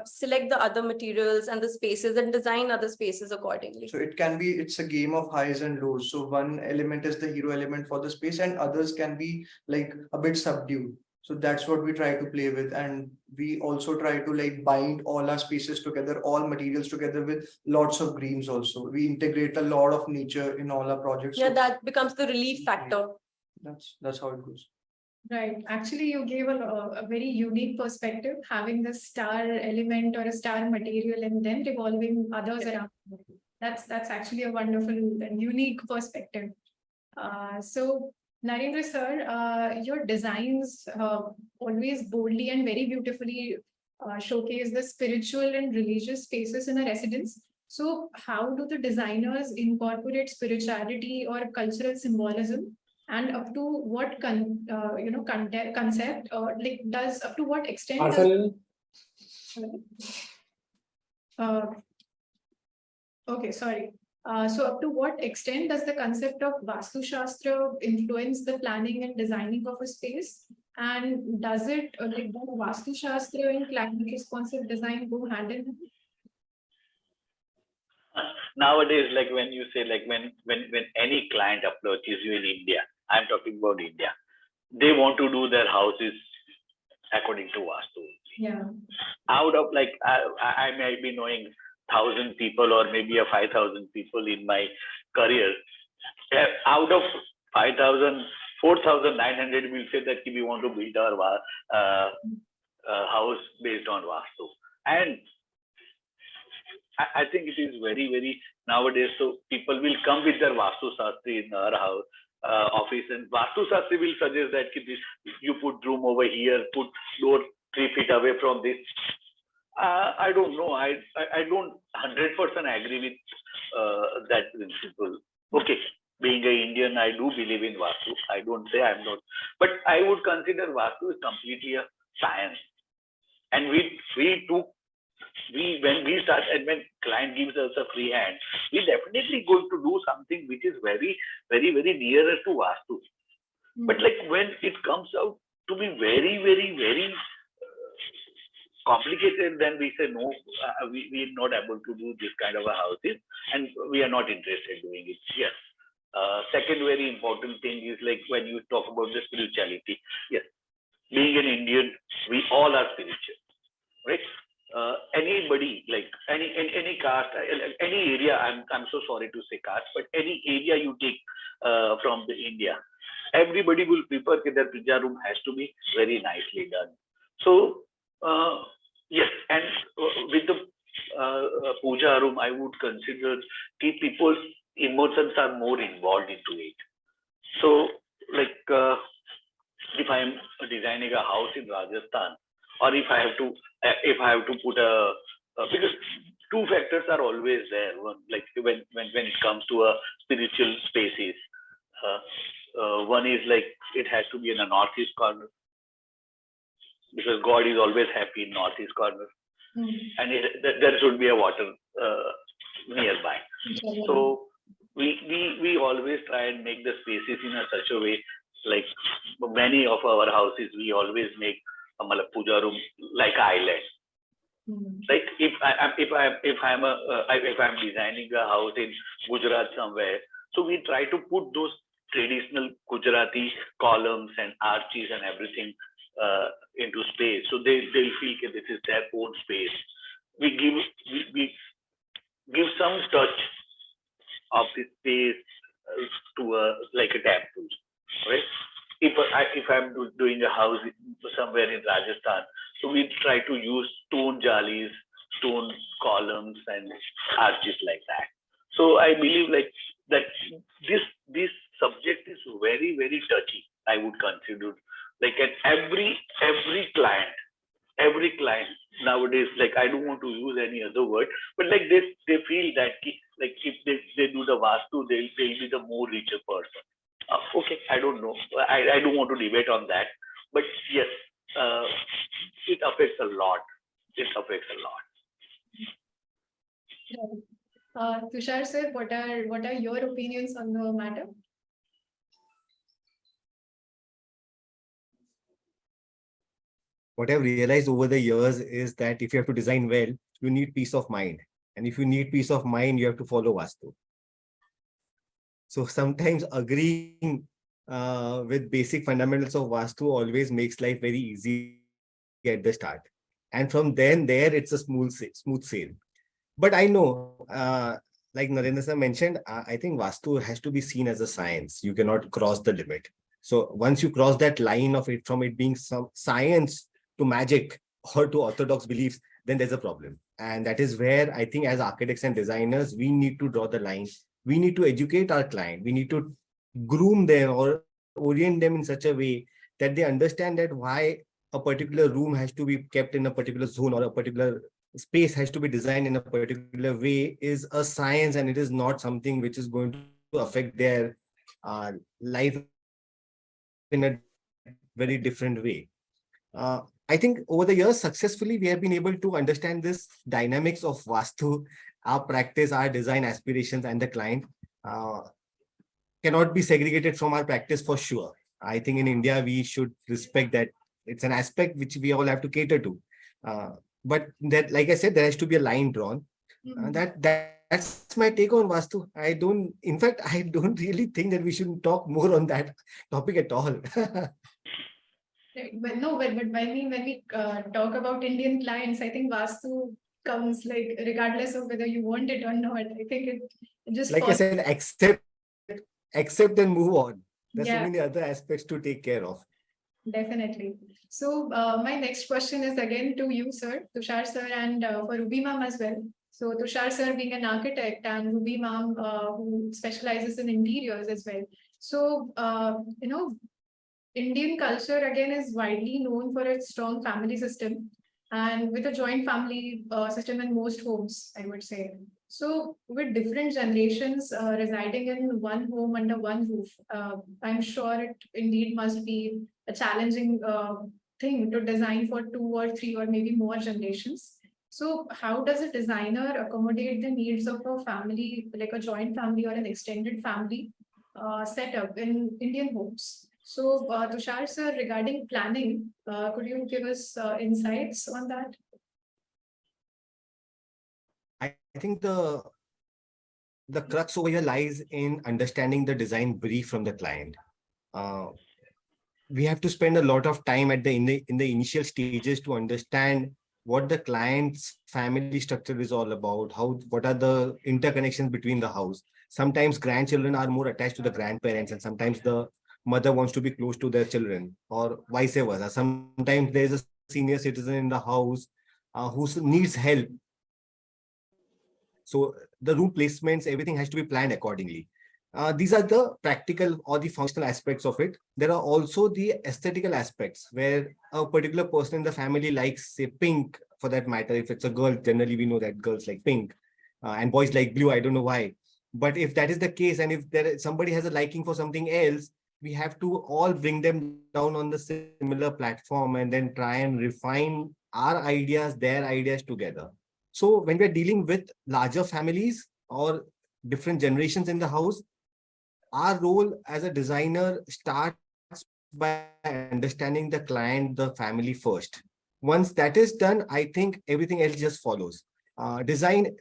select the other materials and the spaces and design other spaces accordingly. So it's a game of highs and lows. So one element is the hero element for the space, and others can be like a bit subdued. So that's what we try to play with. And we also try to like bind all our spaces together, all materials together with lots of greens also. We integrate a lot of nature in all our projects. Yeah, so that becomes the relief factor. That's how it goes. Right. Actually, you gave a very unique perspective, having the star element or a star material and then revolving others around. That's actually a wonderful and unique perspective. So Narendra sir, your designs always boldly and very beautifully showcase the spiritual and religious spaces in a residence. So how do the designers incorporate spirituality or cultural symbolism? And up to what concept or like does up to what extent does, okay, sorry. So up to what extent does the concept of Vastu Shastra influence the planning and designing of a space? And does it like does Vastu Shastra and climate responsive design go hand in hand? Nowadays, like when you say, like when any client approaches you in India, I'm talking about India, they want to do their houses according to Vastu. Yeah. Out of like I may be knowing 1,000 people or maybe a 5,000 people in my career. Out of 5,000, 4,900 will say that we want to build our house based on Vastu. And I think it is very, very nowadays. So people will come with their Vastu Shastri in our house office, and Vastu Shastri will suggest that this, you put room over here, put door 3 feet away from this. I don't know. I don't 100% agree with that principle. Okay, being an Indian, I do believe in Vastu. I don't say I'm not, but I would consider Vastu is completely a science. And when we start and when client gives us a free hand, we definitely going to do something which is very, very, very nearer to Vastu. But like when it comes out to be very, very, very complicated, then we say no, we're not able to do this kind of a houses, and we are not interested in doing it. Yes. Second very important thing is like when you talk about the spirituality. Yes, being an Indian, we all are spiritual, right? Anybody, like any caste, any area. I'm so sorry to say caste, but any area you take from the India, everybody will prefer that their puja room has to be very nicely done. So yes, and with the puja room, I would consider people's emotions are more involved into it. So, like if I am designing a house in Rajasthan, or if I have to put because two factors are always there. One, like when it comes to a spiritual spaces, one is like it has to be in a northeast corner, because God is always happy in northeast corner, and there should be a water nearby. So we always try and make the spaces in a such a way, like many of our houses, we always make a puja room like island. Like if I'm designing a house in Gujarat somewhere, so we try to put those traditional Gujarati columns and arches and everything into space, so they'll feel that this is their own space. We give some touch of this space to like a temple, right? If I'm doing a house somewhere in Rajasthan, so we try to use stone jalis, stone columns, and arches like that. So I believe like that this subject is very, very touchy. I would consider, like at every client nowadays, like I don't want to use any other word, but like they feel that like if they do the Vastu, they'll be the more richer person. Okay, I don't know. I don't want to debate on that, but yes, it affects a lot. It affects a lot. Tushar sir, what are your opinions on the matter? What I've realized over the years is that if you have to design well, you need peace of mind. And if you need peace of mind, you have to follow Vastu. So sometimes agreeing with basic fundamentals of Vastu always makes life very easy at the start. And from then there, it's a smooth sail. But I know, like Narendra sir mentioned, I think Vastu has to be seen as a science. You cannot cross the limit. So once you cross that line of it, from it being some science to magic or to orthodox beliefs, then there's a problem. And that is where I think as architects and designers, we need to draw the line. We need to educate our client. We need to groom them or orient them in such a way that they understand that why a particular room has to be kept in a particular zone or a particular space has to be designed in a particular way is a science, and it is not something which is going to affect their life in a very different way. I think over the years, successfully, we have been able to understand this dynamics of Vastu, our practice, our design aspirations, and the client cannot be segregated from our practice for sure. I think in India, we should respect that it's an aspect which we all have to cater to. But that, like I said, there has to be a line drawn. That's my take on Vastu. In fact, I don't really think that we should talk more on that topic at all. But no, but I mean, when we talk about Indian clients, I think Vastu comes like regardless of whether you want it or not. I think it just like I said, accept and move on. There's so Yeah. many other aspects to take care of. Definitely. So my next question is again to you, sir, Tushar sir, and for Ruby ma'am as well. So Tushar sir being an architect and Ruby ma'am who specializes in interiors as well. So Indian culture again is widely known for its strong family system and with a joint family system in most homes, I would say. So with different generations residing in one home under one roof, I'm sure it indeed must be a challenging thing to design for 2 or 3 or maybe more generations. So how does a designer accommodate the needs of a family, like a joint family or an extended family setup in Indian homes? So Tushar sir, regarding planning, could you give us insights on that? I think the crux over here lies in understanding the design brief from the client. We have to spend a lot of time in the initial stages to understand what the client's family structure is all about, what are the interconnections between the house. Sometimes grandchildren are more attached to the grandparents, and sometimes the mother wants to be close to their children, or vice versa. Sometimes there's a senior citizen in the house who needs help. So the room placements, everything has to be planned accordingly. These are the practical or the functional aspects of it. There are also the aesthetical aspects where a particular person in the family likes, say, pink, for that matter. If it's a girl, generally we know that girls like pink and boys like blue. I don't know why. But if that is the case, and if somebody has a liking for something else, we have to all bring them down on the similar platform and then try and refine our ideas, their ideas together. So when we're dealing with larger families or different generations in the house, our role as a designer starts by understanding the client, the family first. Once that is done, I think everything else just follows. Design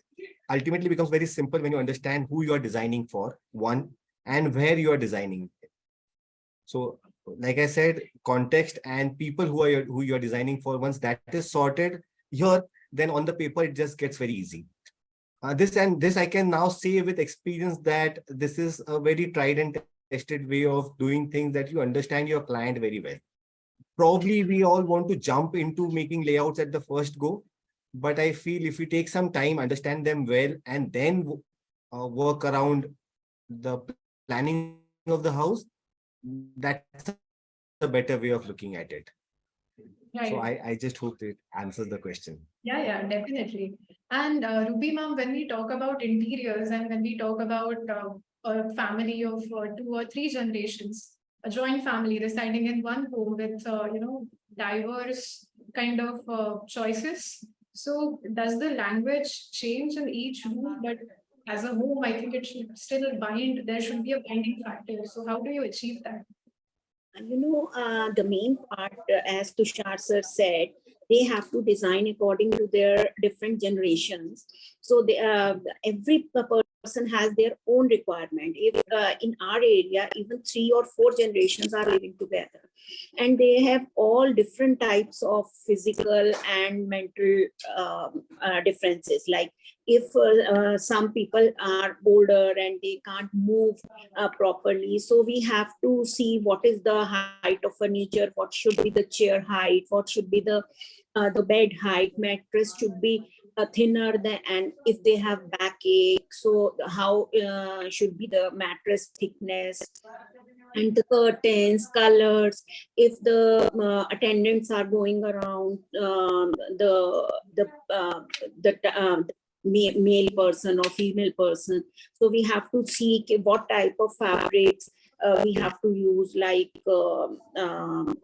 ultimately becomes very simple when you understand who you are designing for, one, and where you are designing. So, like I said, context and people who you are designing for, once that is sorted here, then on the paper, it just gets very easy. This I can now say with experience that this is a very tried and tested way of doing things, that you understand your client very well. Probably we all want to jump into making layouts at the first go, but I feel if we take some time, understand them well, and then work around the planning of the house, that's a better way of looking at it. Right. So I just hope it answers the question. Yeah, definitely. And Ruby ma'am, when we talk about interiors and when we talk about a family of 2 or 3 generations, a joint family residing in one home with diverse kind of choices. So does the language change in each room? But as a home, I think it should still bind. There should be a binding factor. So how do you achieve that? The main part, as Tushar sir said, they have to design according to their different generations. So every person has their own requirement. If in our area, even 3 or 4 generations are living together, and they have all different types of physical and mental differences. Like if some people are older and they can't move properly, so we have to see what is the height of furniture, what should be the chair height, what should be the bed height, mattress should be thinner than, and if they have backache, so how should be the mattress thickness, and the curtains, colors. If the attendants are going around, male person or female person, so we have to see what type of fabrics we have to use, like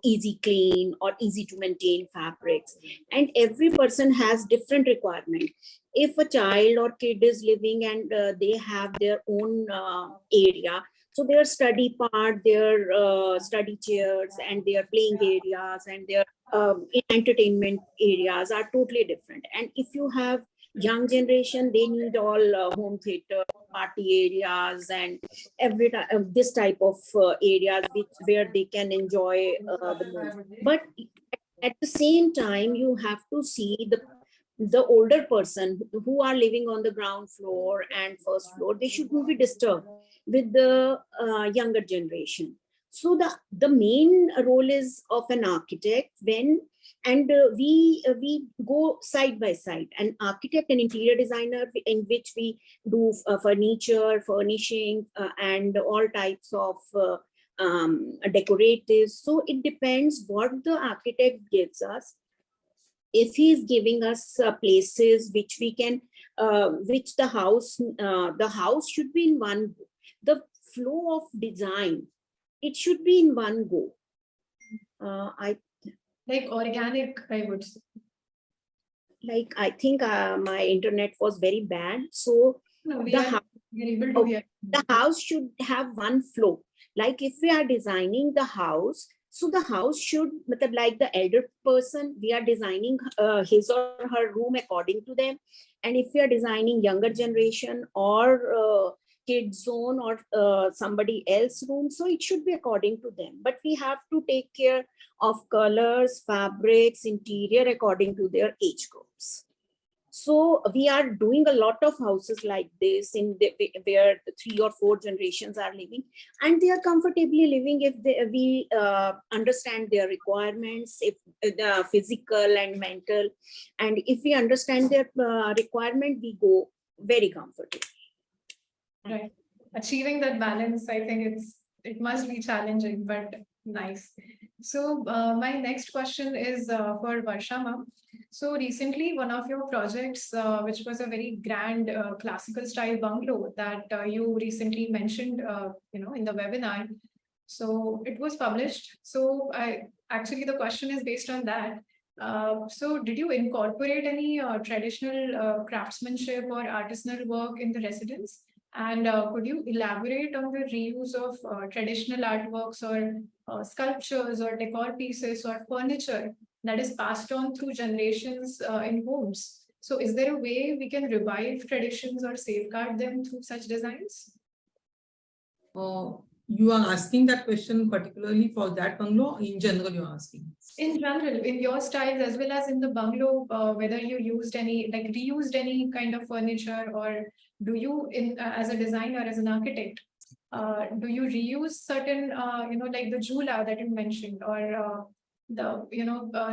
easy clean or easy to maintain fabrics. And every person has different requirement. If a child or kid is living and they have their own area, so their study part, their study chairs and their playing areas and their entertainment areas are totally different. And if you have young generation, they need all home theater, party areas, and this type of areas where they can enjoy the most. But at the same time, you have to see the older person who are living on the ground floor and first floor. They shouldn't be disturbed with the younger generation. So the main role is of an architect we go side by side, an architect and interior designer, in which we do furniture, furnishing, and all types of decoratives. So it depends what the architect gives us. If he is giving us places which we can, which the house should be in one go. The flow of design, it should be in one go. Like organic, I would say. Like, I think my internet was very bad. So No, we the are able to hear. the house should have one flow. Like if we are designing the house, so the house should, like the elder person, we are designing his or her room according to them. And if we are designing younger generation or kid zone or somebody else room, so it should be according to them. But we have to take care of colors, fabrics, interior according to their age groups. So we are doing a lot of houses like this where 3 or 4 generations are living, and they are comfortably living if we understand their requirements, if physical and mental, and if we understand their requirement, we go very comfortable. Right. Achieving that balance, I think it must be challenging, but nice. So my next question is for Varsha ma'am. So recently, one of your projects, which was a very grand classical style bungalow that you recently mentioned, in the webinar. So it was published. So the question is based on that. So did you incorporate any traditional craftsmanship or artisanal work in the residence? And could you elaborate on the reuse of traditional artworks or sculptures or decor pieces or furniture that is passed on through generations in homes? So is there a way we can revive traditions or safeguard them through such designs? You are asking that question particularly for that bungalow, or in general you're asking? In general, in your styles as well as in the bungalow, whether you used any, like reused any kind of furniture, or do you, as a designer, as an architect, do you reuse certain, like the jhula that you mentioned, or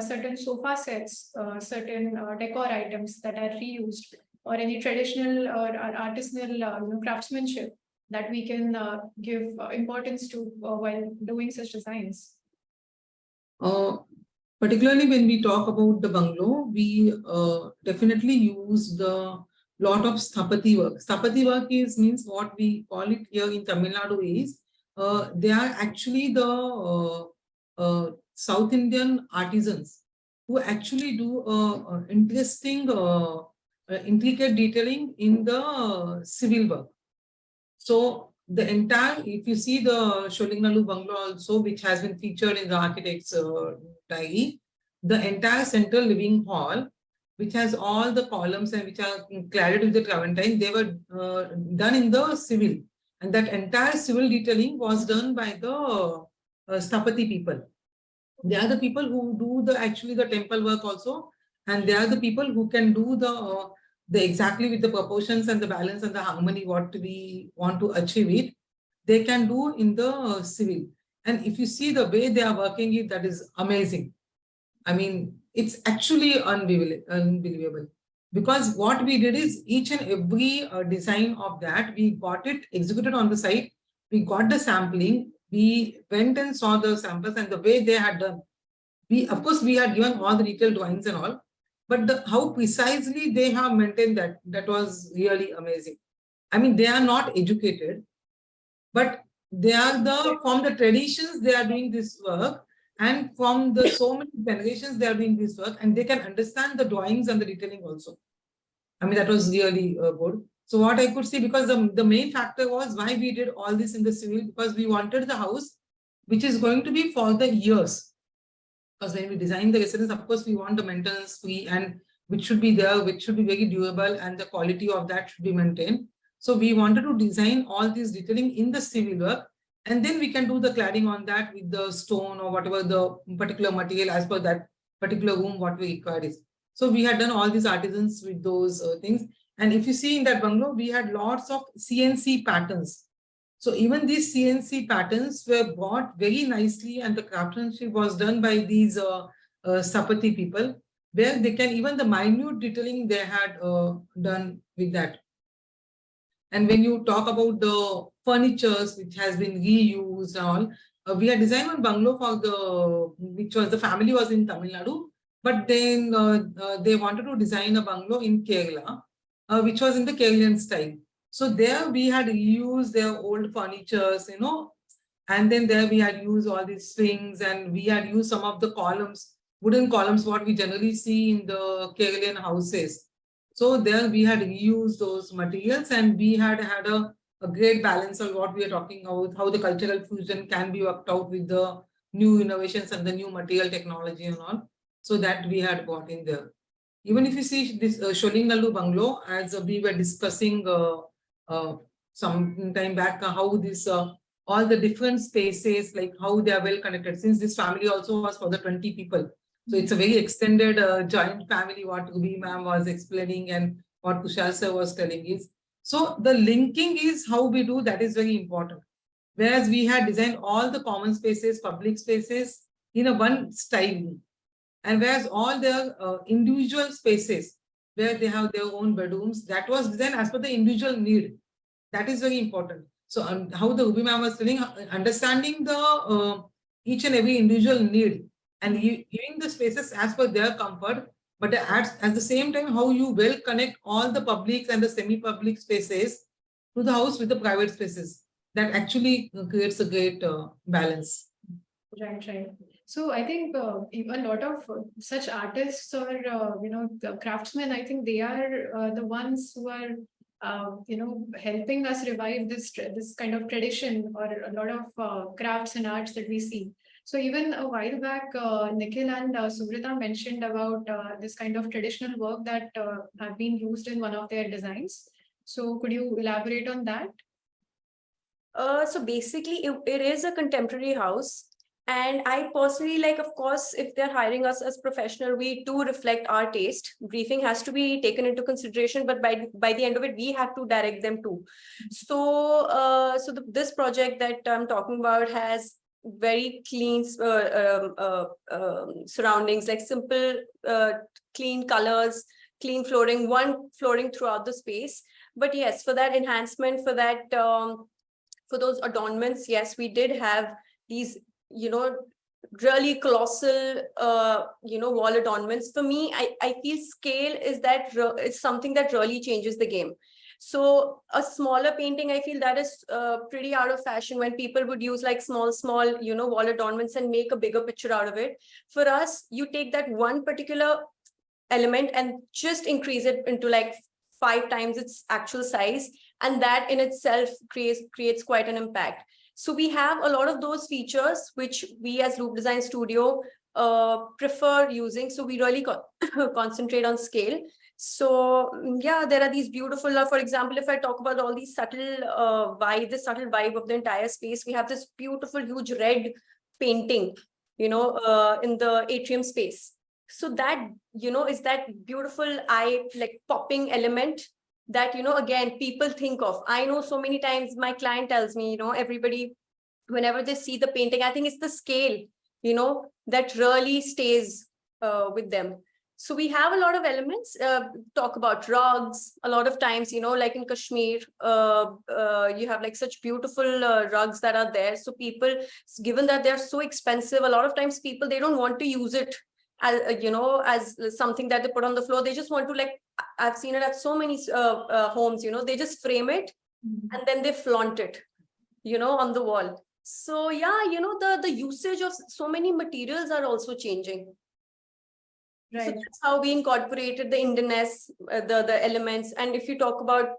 certain sofa sets, certain decor items that are reused, or any traditional or artisanal craftsmanship that we can give importance to while doing such designs? Particularly when we talk about the bungalow, we definitely use the lot of sthapati work. Sthapati work means what we call it here in Tamil Nadu is, they are actually the South Indian artisans who actually do interesting, intricate detailing in the civil work. So the entire, if you see the Sholingnalu bungalow also, which has been featured in the architect's diary, the entire central living hall, which has all the columns and which are cladded with the travertine, they were done in the civil. And that entire civil detailing was done by the Sthapati people. They are the people who do the temple work also. And they are the people who can do the exactly with the proportions and the balance and the harmony what we want to achieve it, they can do in the civil. And if you see the way they are working it, that is amazing. I mean, it's actually unbelievable. Because what we did is each and every design of that, we got it executed on the site. We got the sampling. We went and saw the samples and the way they had done. Of course, we had given all the detailed drawings and all, but how precisely they have maintained that was really amazing. I mean, they are not educated, but they are from the traditions, they are doing this work, and from the so many generations, they are doing this work, and they can understand the drawings and the detailing also. I mean, that was really good. So what I could see, because the main factor was why we did all this in the civil, because we wanted the house which is going to be for the years. Because when we design the residence, of course, we want the maintenance free and which should be there, which should be very durable, and the quality of that should be maintained. So we wanted to design all this detailing in the civil work, and then we can do the cladding on that with the stone or whatever the particular material as per that particular room, what we required is. So we had done all these artisans with those things. And if you see in that bungalow, we had lots of CNC patterns. So even these CNC patterns were bought very nicely, and the craftsmanship was done by these Sapati people, where they can, even the minute detailing they had done with that. And when you talk about the furnitures which has been reused and all, we had designed one bungalow for which was the family was in Tamil Nadu, but then they wanted to design a bungalow in Kerala, which was in the Kerala style. So there we had used their old furnitures, and then there we had used all these swings, and we had used some of the columns, wooden columns, what we generally see in the Kerala houses. So there we had reused those materials, and we had a great balance of what we are talking about, how the cultural fusion can be worked out with the new innovations and the new material technology and all. So that we had got in there. Even if you see this Sholingallu bungalow, as we were discussing some time back, how this all the different spaces, like how they are well connected, since this family also was for the 20 people. So it's a very extended joint family, what Ubi ma'am was explaining and what Tushar sir was telling is. So the linking is how we do, that is very important. Whereas we had designed all the common spaces, public spaces in a one style. And whereas all their individual spaces, where they have their own bedrooms, that was designed as per the individual need. That is very important. So how the Ubi ma'am was telling, understanding the each and every individual need, and giving the spaces as per their comfort, but at the same time, how you will connect all the public and the semi-public spaces to the house with the private spaces. That actually creates a great balance. Right. So I think a lot of such artists or the craftsmen, I think they are the ones who are helping us revive this kind of tradition or a lot of crafts and arts that we see. So even a while back, Nikhil and Suvrita mentioned about this kind of traditional work that have been used in one of their designs. So could you elaborate on that? So basically, it is a contemporary house. And I personally like, of course, if they're hiring us as professional, we do reflect our taste. Briefing has to be taken into consideration, but by the end of it, we have to direct them too. So, this project that I'm talking about has very clean surroundings, like simple, clean colors, clean flooring, one flooring throughout the space. But yes, for that enhancement, for that, for those adornments, yes, we did have these, really colossal, wall adornments. For me, I feel scale is something that really changes the game. So a smaller painting, I feel that is pretty out of fashion when people would use like small, wall adornments and make a bigger picture out of it. For us, you take that one particular element and just increase it into like 5 times its actual size. And that in itself creates quite an impact. So we have a lot of those features, which we as Loop Design Studio prefer using. So we really concentrate on scale. So yeah, there are these beautiful, for example, if I talk about all these subtle vibe of the entire space, we have this beautiful, huge red painting, in the atrium space. So that, is that beautiful eye, like popping element that, again, people think of. I know so many times my client tells me, everybody, whenever they see the painting, I think it's the scale, that really stays with them. So we have a lot of elements, talk about rugs. A lot of times, like in Kashmir, you have like such beautiful rugs that are there. So people, given that they're so expensive, a lot of times people, they don't want to use it as, as something that they put on the floor. They just want to, like, I've seen it at so many homes, they just frame it and then they flaunt it, on the wall. So yeah, the usage of so many materials are also changing. So Right. that's how we incorporated the Indianness, the elements. And if you talk about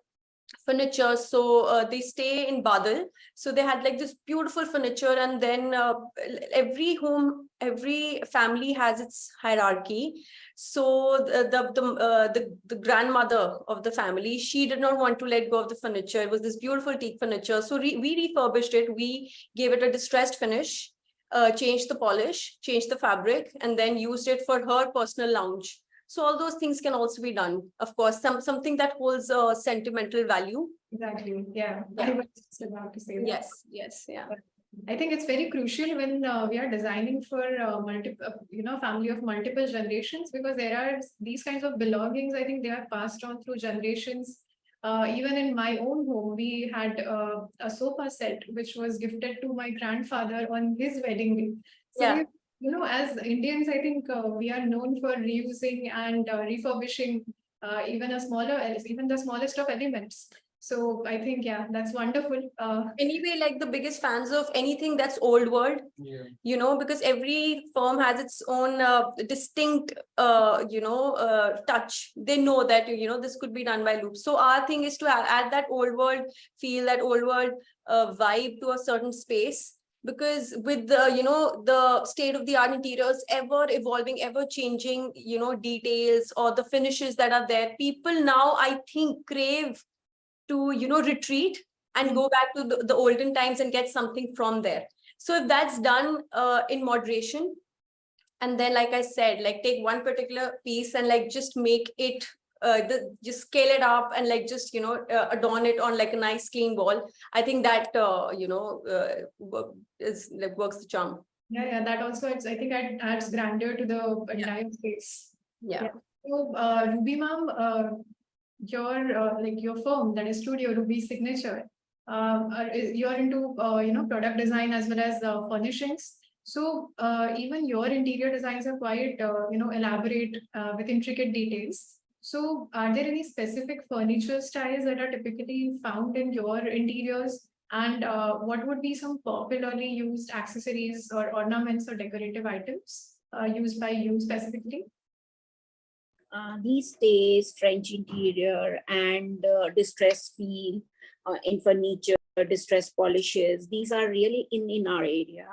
furniture, so they stay in Badal. So they had like this beautiful furniture, and then every home, every family has its hierarchy. So the grandmother of the family, she did not want to let go of the furniture. It was this beautiful teak furniture. So we refurbished it. We gave it a distressed finish. Changed the polish, changed the fabric, and then used it for her personal lounge. So all those things can also be done. Of course, something that holds a sentimental value. Exactly. Yeah. Yeah. I was just about to say that. Yes, yeah. I think it's very crucial when we are designing for multiple, family of multiple generations, because there are these kinds of belongings. I think they are passed on through generations. Even in my own home, we had a sofa set which was gifted to my grandfather on his wedding day. So, Yeah. as Indians, I think we are known for reusing and refurbishing even the smallest of elements. So I think, yeah, that's wonderful. Anyway, like the biggest fans of anything that's old world, because every firm has its own distinct, touch. They know that, this could be done by Loop. So our thing is to add that old world feel, that old world vibe to a certain space. Because with the state of the art interiors ever evolving, ever changing, details or the finishes that are there, people now, I think, crave to retreat and go back to the olden times and get something from there. So if that's done in moderation, and then, like I said, like take one particular piece and like just make it just scale it up and like just adorn it on like a nice clean wall, I think that is like works the charm. Yeah, that also adds grandeur to the entire space. Yeah. So, Ruby ma'am, your firm, that is Studio Ruby Signature, you're into product design as well as furnishings. So even your interior designs are quite elaborate with intricate details. So are there any specific furniture styles that are typically found in your interiors? And what would be some popularly used accessories or ornaments or decorative items used by you specifically? These days, French interior and distress feel in furniture, distress polishes, these are really in our area.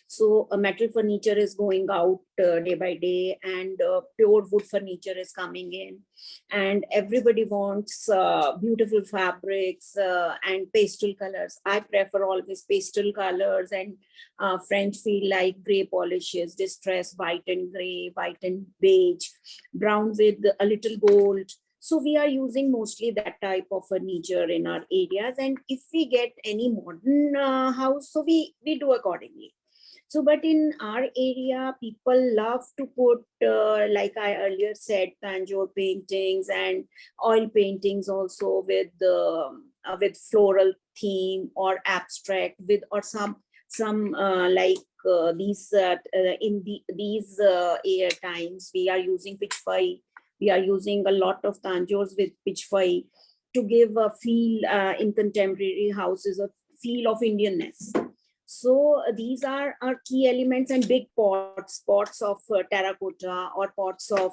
So metal furniture is going out day by day, and pure wood furniture is coming in, and everybody wants beautiful fabrics and pastel colors. I prefer always pastel colors, and French feel like gray polishes, distress, white and gray, white and beige, brown with a little gold. So we are using mostly that type of furniture in our areas. And if we get any modern house, so we do accordingly. So, but in our area, people love to put, like I earlier said, Tanjore paintings and oil paintings also with floral theme or abstract with, or some these air times we are using pitch pie. We are using a lot of Tanjores with pitch pie to give a feel in contemporary houses, a feel of Indianness. So these are our key elements, and big pots of terracotta or pots of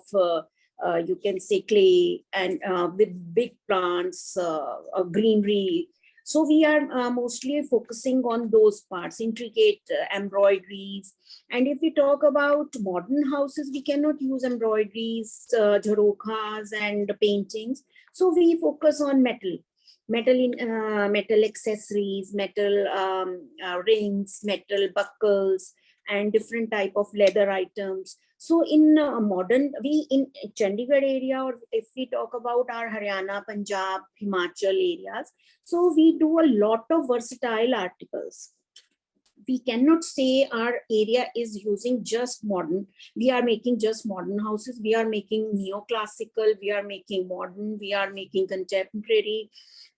you can say clay, and with big plants, greenery. So we are mostly focusing on those parts, intricate embroideries. And if we talk about modern houses, we cannot use embroideries, jharokhas and paintings. So we focus on metal accessories, metal rings, metal buckles, and different type of leather items. So in modern, we in Chandigarh area, or if we talk about our Haryana, Punjab, Himachal areas, so we do a lot of versatile articles. we cannot say our area is using just modern. We are making just modern houses. We are making neoclassical. We are making modern. We are making contemporary.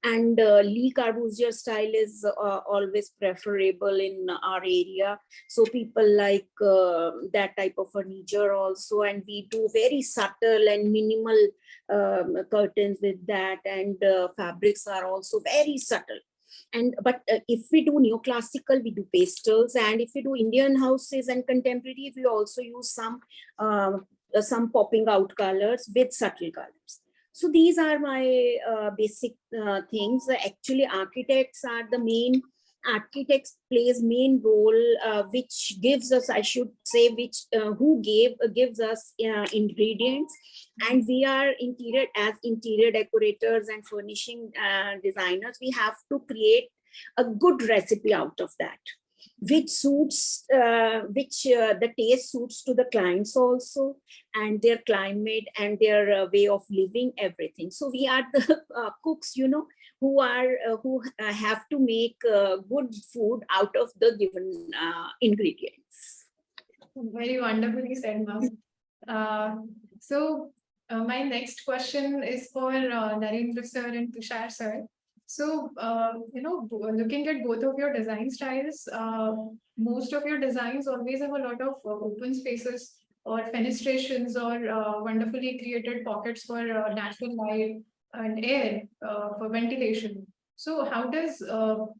And Le Corbusier style is always preferable in our area. So people like that type of furniture also. And we do very subtle and minimal curtains with that. And fabrics are also very subtle. And but if we do neoclassical, we do pastels, and if we do Indian houses and contemporary, we also use some popping out colors with subtle colors. So these are my basic things. Actually, architects plays main role, which gives us, I should say, who gives us ingredients, and we are interior decorators and furnishing designers. We have to create a good recipe out of that, which suits the taste suits to the clients also, and their climate and their way of living, everything. So we are the cooks, who have to make good food out of the given ingredients. Very wonderfully said, ma'am. My next question is for Narendra sir and Tushar sir. So, looking at both of your design styles, most of your designs always have a lot of open spaces or fenestrations or wonderfully created pockets for natural light and air for ventilation. So how does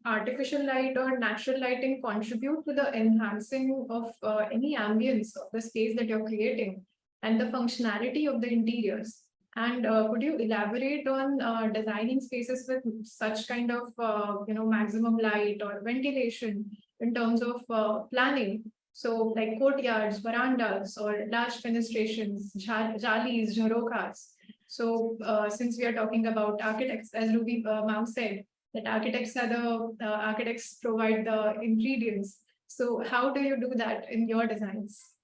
artificial light or natural lighting contribute to the enhancing of any ambience of the space that you're creating and the functionality of the interiors? And could you elaborate on designing spaces with such kind of maximum light or ventilation in terms of planning? So like courtyards, verandas, or large fenestrations, jalis, jharokas. So since we are talking about architects, as Ruby ma'am said, that architects provide the ingredients. So how do you do that in your designs?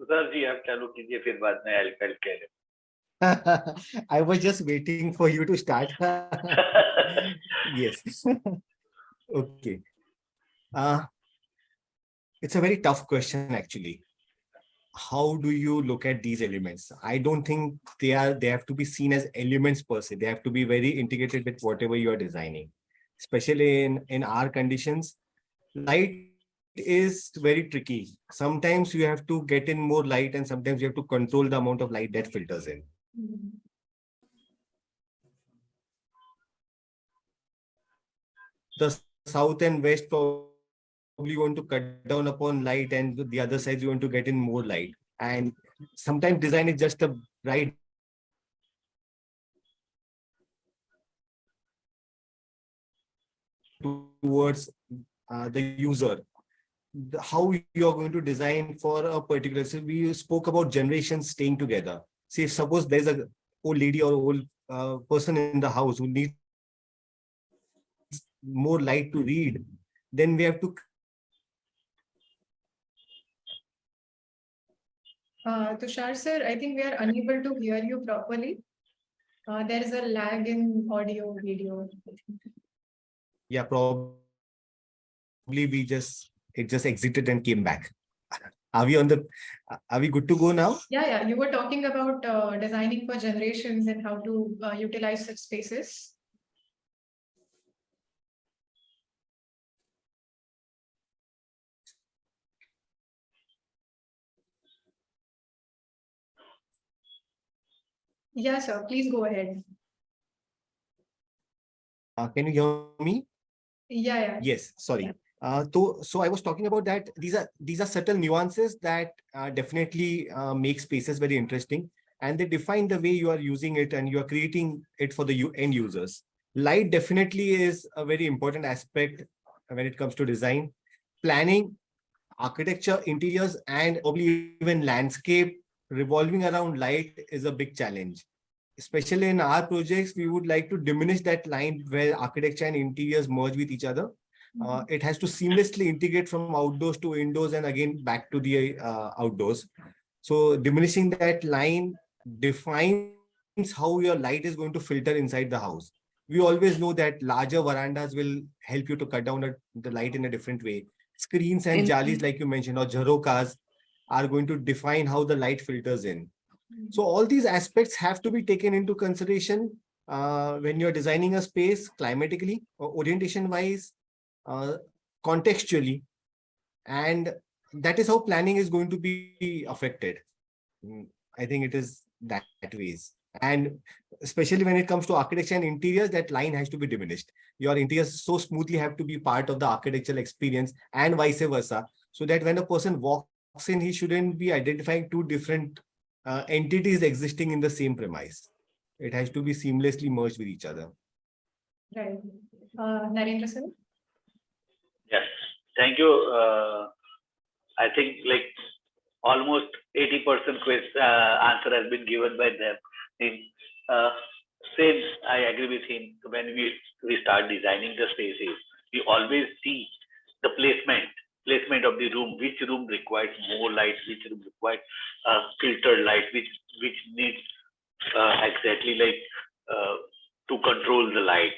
Sir ji आप चालू कीजिए फिर बाद में I'll कह रहे I was just waiting for you to start. Yes. Okay. It's a very tough question, actually. How do you look at these elements? I don't think they have to be seen as elements per se. They have to be very integrated with whatever you are designing. Especially in our conditions, light is very tricky. Sometimes you have to get in more light, and sometimes you have to control the amount of light that filters in. The south and west probably want to cut down upon light, and the other side you want to get in more light. And sometimes design is just a right towards the user. How you are going to design for a particular, so we spoke about generations staying together. See, if suppose there's a old lady or old person in the house who needs more light to read, then we have to Tushar sir, I think we are unable to hear you properly. There is a lag in audio, video. Yeah, probably it just exited and came back. Are we good to go now? Yeah. You were talking about designing for generations and how to utilize such spaces. Yeah, sir. Please go ahead. Can you hear me? Yeah. Yes, sorry. So I was talking about that. These are subtle nuances that definitely make spaces very interesting, and they define the way you are using it and you are creating it for the end users. Light definitely is a very important aspect when it comes to design, planning, architecture, interiors, and probably even landscape. Revolving around light is a big challenge. Especially in our projects, we would like to diminish that line where architecture and interiors merge with each other. It has to seamlessly integrate from outdoors to indoors and again back to the outdoors. So diminishing that line defines how your light is going to filter inside the house. We always know that larger verandas will help you to cut down the light in a different way. Screens and jalis, like you mentioned, or jharokas are going to define how the light filters in. So all these aspects have to be taken into consideration when you're designing a space climatically, or orientation wise, contextually, and that is how planning is going to be affected. I think it is that ways. And especially when it comes to architecture and interiors, that line has to be diminished. Your interiors so smoothly have to be part of the architectural experience and vice versa, so that when a person walks in, he shouldn't be identifying two different entities existing in the same premise. It has to be seamlessly merged with each other. Right. Narendra sir? Yes, thank you. I think like almost 80% answer has been given by them. Same, I agree with him. When we start designing the spaces, we always see the placement of the room, which room requires more light, which room requires filtered light, which needs exactly like to control the light.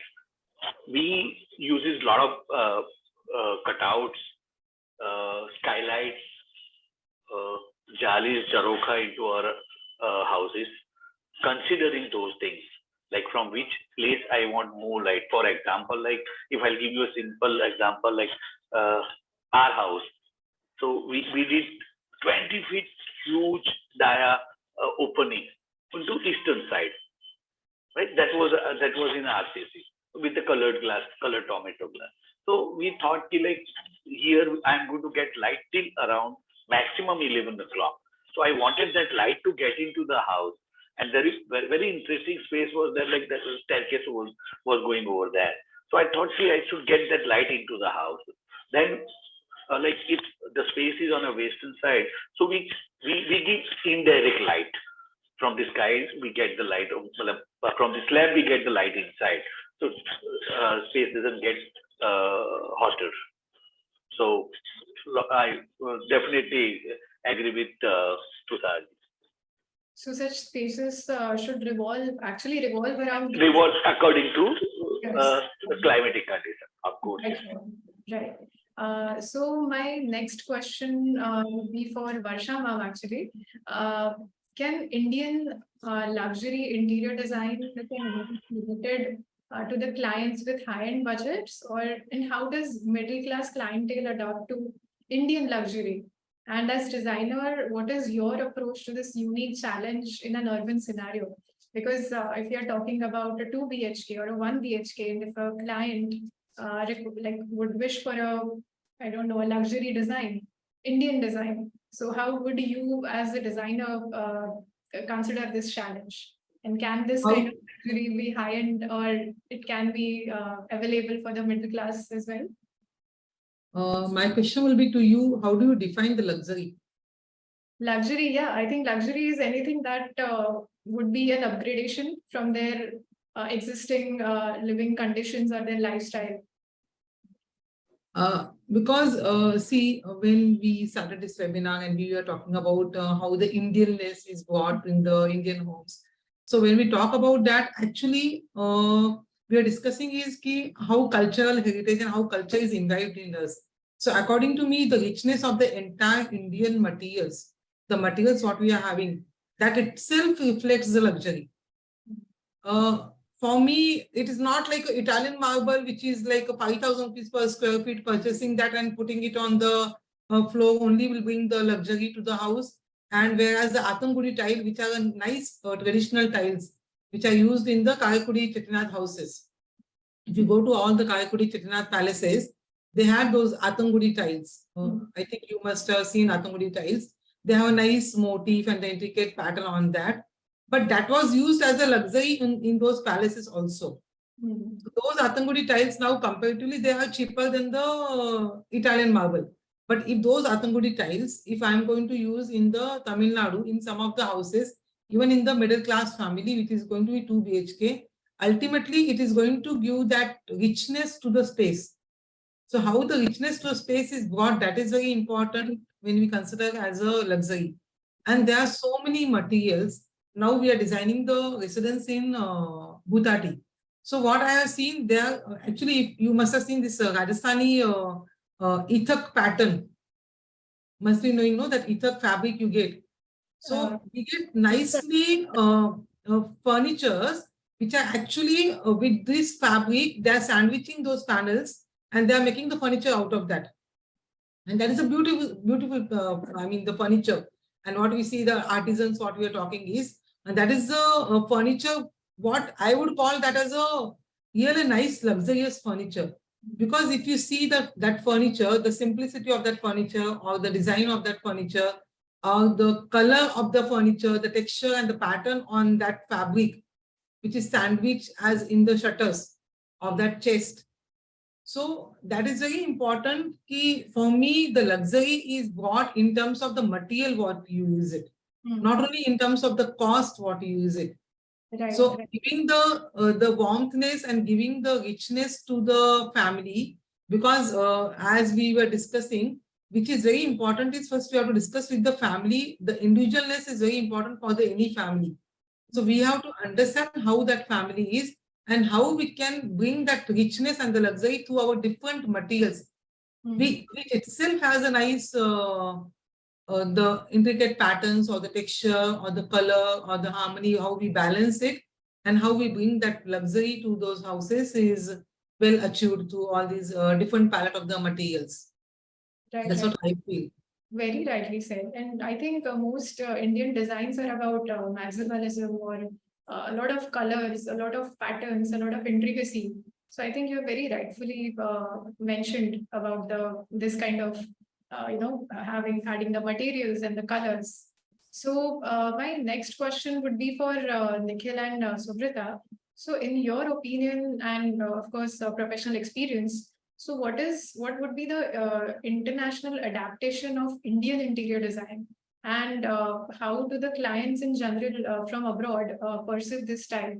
We uses a lot of cutouts, skylights, jalis, jaroka into our houses, considering those things, like from which place I want more light. For example, like if I'll give you a simple example, like our house. So we did 20 feet huge dia opening onto eastern side, right? That was in RCC with the colored tomato glass. So we thought like here I'm going to get light till around maximum 11 o'clock. So I wanted that light to get into the house. And there is very interesting space was there, like the staircase was going over there. So I thought, I should get that light into the house. Then, like if the space is on a western side, so we give indirect light from the skies. We get the light from the slab. We get the light inside, so space doesn't get hotter. So I definitely agree with Tushar. So such spaces should revolve around according to yes. the climatic condition, of course. Right. So my next question would be for Varsha ma'am actually. Can Indian luxury interior design be limited to the clients with high-end budgets, and how does middle-class clientele adapt to Indian luxury? And as designer, what is your approach to this unique challenge in an urban scenario? Because if you're talking about a 2 BHK or a 1 BHK, and if a client would wish for a luxury design, Indian design. So how would you as a designer consider this challenge? And can this kind of luxury be high-end, or it can be available for the middle class as well? My question will be to you, how do you define the luxury? Luxury, yeah, I think luxury is anything that would be an upgradation from their existing living conditions or their lifestyle. Because see, when we started this webinar and we were talking about how the Indianness is brought in the Indian homes. So when we talk about that, actually, we are discussing is how cultural heritage and how culture is imbibed in us. So according to me, the richness of the entire Indian materials, the materials what we are having, that itself reflects the luxury. For me, it is not like Italian marble, which is like 5,000 rupees per square feet. Purchasing that and putting it on the floor only will bring the luxury to the house. And whereas the Atangudi tile, which are nice traditional tiles, which are used in the Karaikudi Chettinad houses. If you go to all the Karaikudi Chettinad palaces, they had those Atangudi tiles. I think you must have seen Atangudi tiles. They have a nice motif and the intricate pattern on that. But that was used as a luxury in those palaces also. So those Atangudi tiles now comparatively, they are cheaper than the Italian marble. But if those Atangudi tiles, if I'm going to use in the Tamil Nadu, in some of the houses, even in the middle class family, which is going to be 2 BHK, ultimately it is going to give that richness to the space. So how the richness to a space is brought, that is very important when we consider as a luxury. And there are so many materials. Now we are designing the residence in Bhutati. So what I have seen there, actually, you must have seen this Rajasthani ethak pattern. Must be knowing, that ethak fabric you get. So we get nicely furnitures which are actually with this fabric, they are sandwiching those panels and they are making the furniture out of that. And that is a beautiful, the furniture. And what we see, the artisans, what we are talking is, and that is the furniture, what I would call that as a really nice, luxurious furniture. Because if you see that furniture, the simplicity of that furniture or the design of that furniture, or the color of the furniture, the texture and the pattern on that fabric, which is sandwiched as in the shutters of that chest. So that is very important. For me, the luxury is brought in terms of the material what you use it, not only in terms of the cost what you use it. Right, so right. giving the warmthness and giving the richness to the family, because as we were discussing, which is very important, is first we have to discuss with the family. The individualness is very important for any family. So we have to understand how that family is and how we can bring that richness and the luxury to our different materials, which itself has a nice the intricate patterns or the texture or the color or the harmony, how we balance it and how we bring that luxury to those houses is well achieved through all these different palette of the materials. Right, That's right. what I feel. Very rightly said. And I think most Indian designs are about maximalism or a lot of colors, a lot of patterns, a lot of intricacy. So I think you're very rightfully mentioned about this kind of adding the materials and the colors. So my next question would be for Nikhil and Suvrita. So in your opinion and of course professional experience, so what would be the international adaptation of Indian interior design, and how do the clients in general from abroad perceive this style?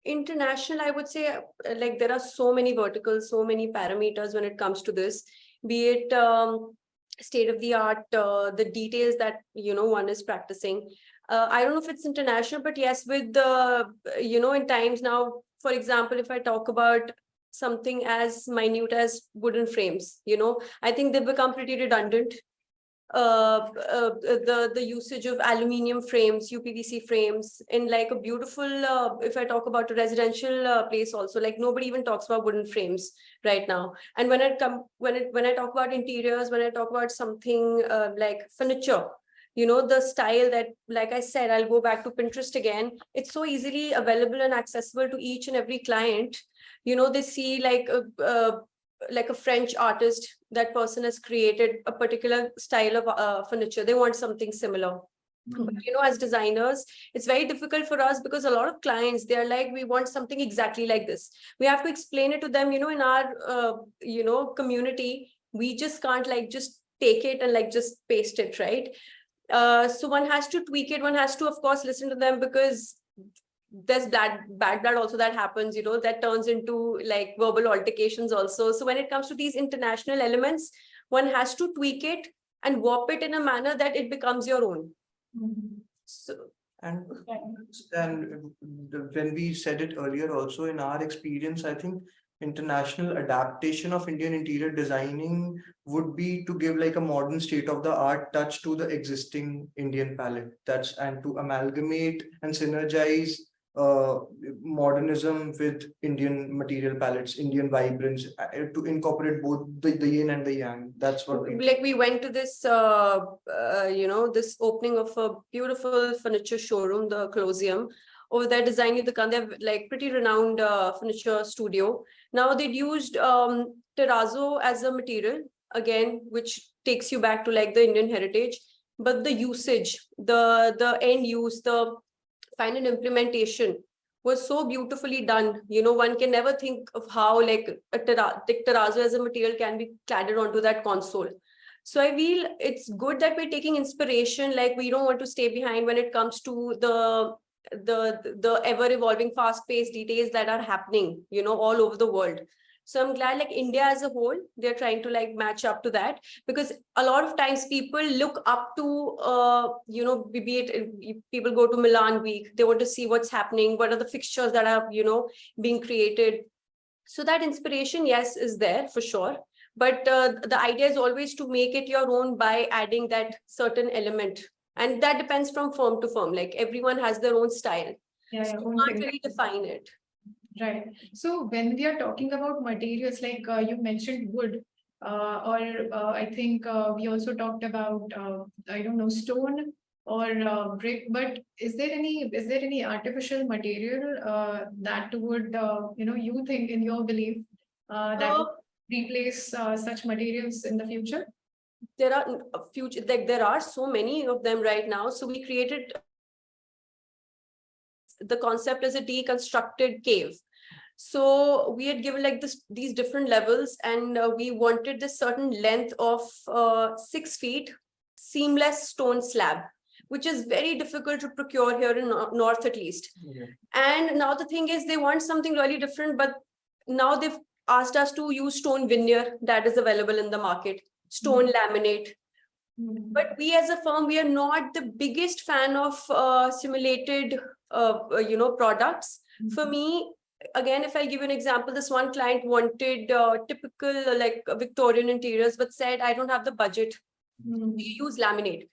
International, I would say, like there are so many verticals, so many parameters when it comes to this, be it state of the art, the details that one is practicing. I don't know if it's international, but yes, with the in times now, for example, if I talk about something as minute as wooden frames, I think they've become pretty redundant. The usage of aluminium frames, UPVC frames in like a beautiful, if I talk about a residential place also, like nobody even talks about wooden frames right now. And when I talk about interiors, when I talk about something like furniture, the style that, like I said, I'll go back to Pinterest again. It's so easily available and accessible to each and every client. They see like a French artist, that person has created a particular style of furniture. They want something similar. But as designers, it's very difficult for us because a lot of clients, they're like, we want something exactly like this. We have to explain it to them, in our community. We just can't like just take it and like just paste it, right? So one has to tweak it. One has to, of course, listen to them, because there's bad blood also that happens, that turns into like verbal altercations also. So when it comes to these international elements, one has to tweak it and warp it in a manner that it becomes your own. So, and when we said it earlier also, in our experience, I think international adaptation of Indian interior designing would be to give like a modern state of the art touch to the existing Indian palette. And to amalgamate and synergize modernism with Indian material palettes, Indian vibrance, to incorporate both the yin and the yang. That's what we went to this this opening of a beautiful furniture showroom, the Colosseum. Over there, Design Dukan, they have like pretty renowned furniture studio. Now they'd used terrazzo as a material, again, which takes you back to like the Indian heritage, but the usage, the end use, the final implementation was so beautifully done. One can never think of how like a terrazzo as a material can be cladded onto that console. So I feel it's good that we're taking inspiration. Like we don't want to stay behind when it comes to the ever evolving, fast-paced details that are happening, all over the world. So I'm glad like India as a whole, they're trying to like match up to that, because a lot of times people look up to, you know, be it people go to Milan week, they want to see what's happening, what are the fixtures that are, you know, being created. So that inspiration, yes, is there for sure. But the idea is always to make it your own by adding that certain element. And that depends from firm to firm. Like everyone has their own style. Yeah, So yeah, you own can't thing. really define it. Right. So when we are talking about materials, like you mentioned wood, or I think we also talked about I don't know, stone or brick. But is there any artificial material that would you know, you think in your belief that would replace such materials in the future? There are a future, like there are so many of them right now. So we created the concept as a deconstructed cave. So we had given like these different levels, and we wanted this certain length of 6 feet seamless stone slab, which is very difficult to procure here in North at least. Okay. And now the thing is, they want something really different, but now they've asked us to use stone veneer that is available in the market, stone laminate. But we as a firm, we are not the biggest fan of simulated, you know, products. For me, again, if I give you an example, this one client wanted typical like Victorian interiors, but said, I don't have the budget. We use laminate.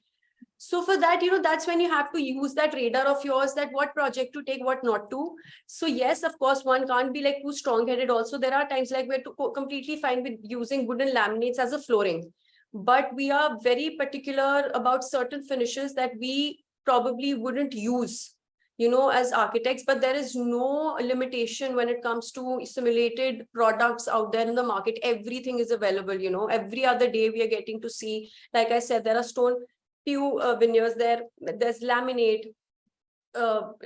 So for that, you know, that's when you have to use that radar of yours, that what project to take, what not to. So yes, of course, one can't be like too strong-headed. Also, there are times like we're completely fine with using wooden laminates as a flooring. But we are very particular about certain finishes that we probably wouldn't use, you know, as architects. But there is no limitation when it comes to simulated products out there in the market. Everything is available, you know. Every other day we are getting to see, like I said, there are stone veneers there, there's laminate,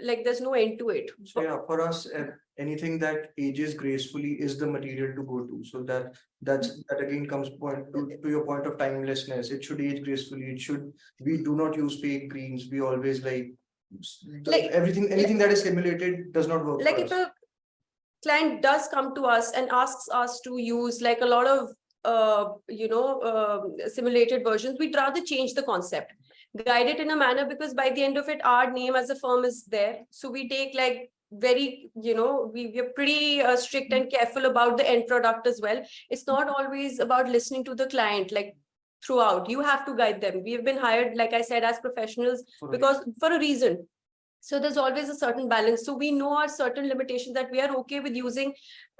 like there's no end to it. So yeah, for us, anything that ages gracefully is the material to go to. So that again comes to your point of timelessness. It should age gracefully. It should. We do not use fake greens. We always like anything that is simulated does not work. Like for if us. a client does come to us and asks us to use like a lot of you know, simulated versions, we'd rather change the concept, guide it in a manner, because by the end of it, our name as a firm is there. So we take like very, you know, we're pretty strict and careful about the end product as well. It's not always about listening to the client like throughout. You have to guide them. We have been hired, like I said, as professionals because for a reason. So there's always a certain balance. So we know our certain limitations, that we are okay with using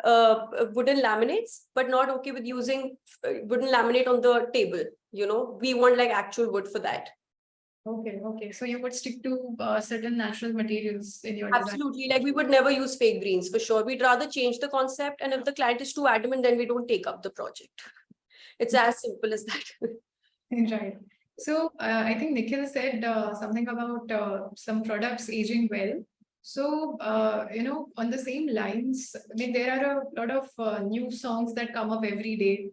wooden laminates, but not okay with using wooden laminate on the table. You know, we want like actual wood for that. Okay. So you would stick to certain natural materials in your design. Absolutely. Like we would never use fake greens for sure. We'd rather change the concept. And if the client is too adamant, then we don't take up the project. It's as simple as that. Right. So I think Nikhil said something about some products aging well. So you know, on the same lines, I mean, there are a lot of new songs that come up every day.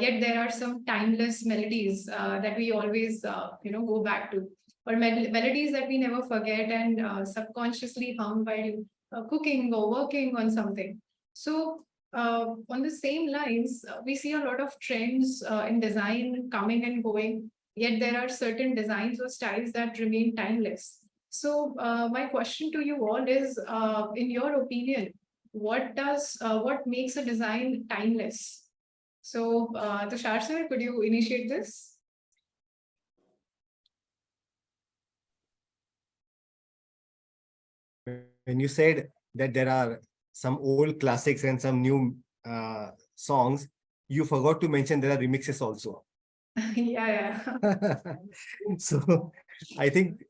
Yet there are some timeless melodies that we always you know, go back to, or melodies that we never forget and subconsciously hum while cooking or working on something. So on the same lines, we see a lot of trends in design coming and going, yet there are certain designs or styles that remain timeless. So my question to you all is, in your opinion, what makes a design timeless? So Tushar sir, could you initiate this? When you said that there are some old classics and some new songs, you forgot to mention there are remixes also. Yeah. So I think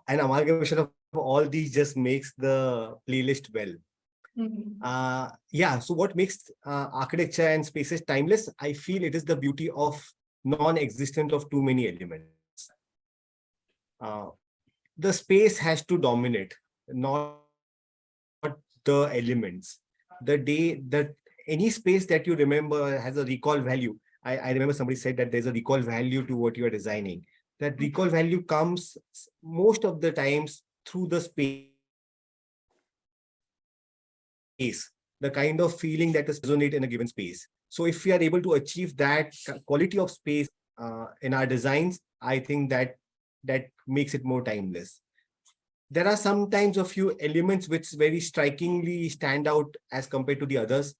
an amalgamation of all these just makes the playlist well. Yeah, so what makes architecture and spaces timeless? I feel it is the beauty of non-existence of too many elements. The space has to dominate, not the elements. The day that any space that you remember has a recall value. I remember somebody said that there's a recall value to what you are designing. That recall value comes most of the times through the space. the kind of feeling that is resonate in a given space. So if we are able to achieve that quality of space in our designs, I think that makes it more timeless. There are sometimes a few elements which very strikingly stand out as compared to the others.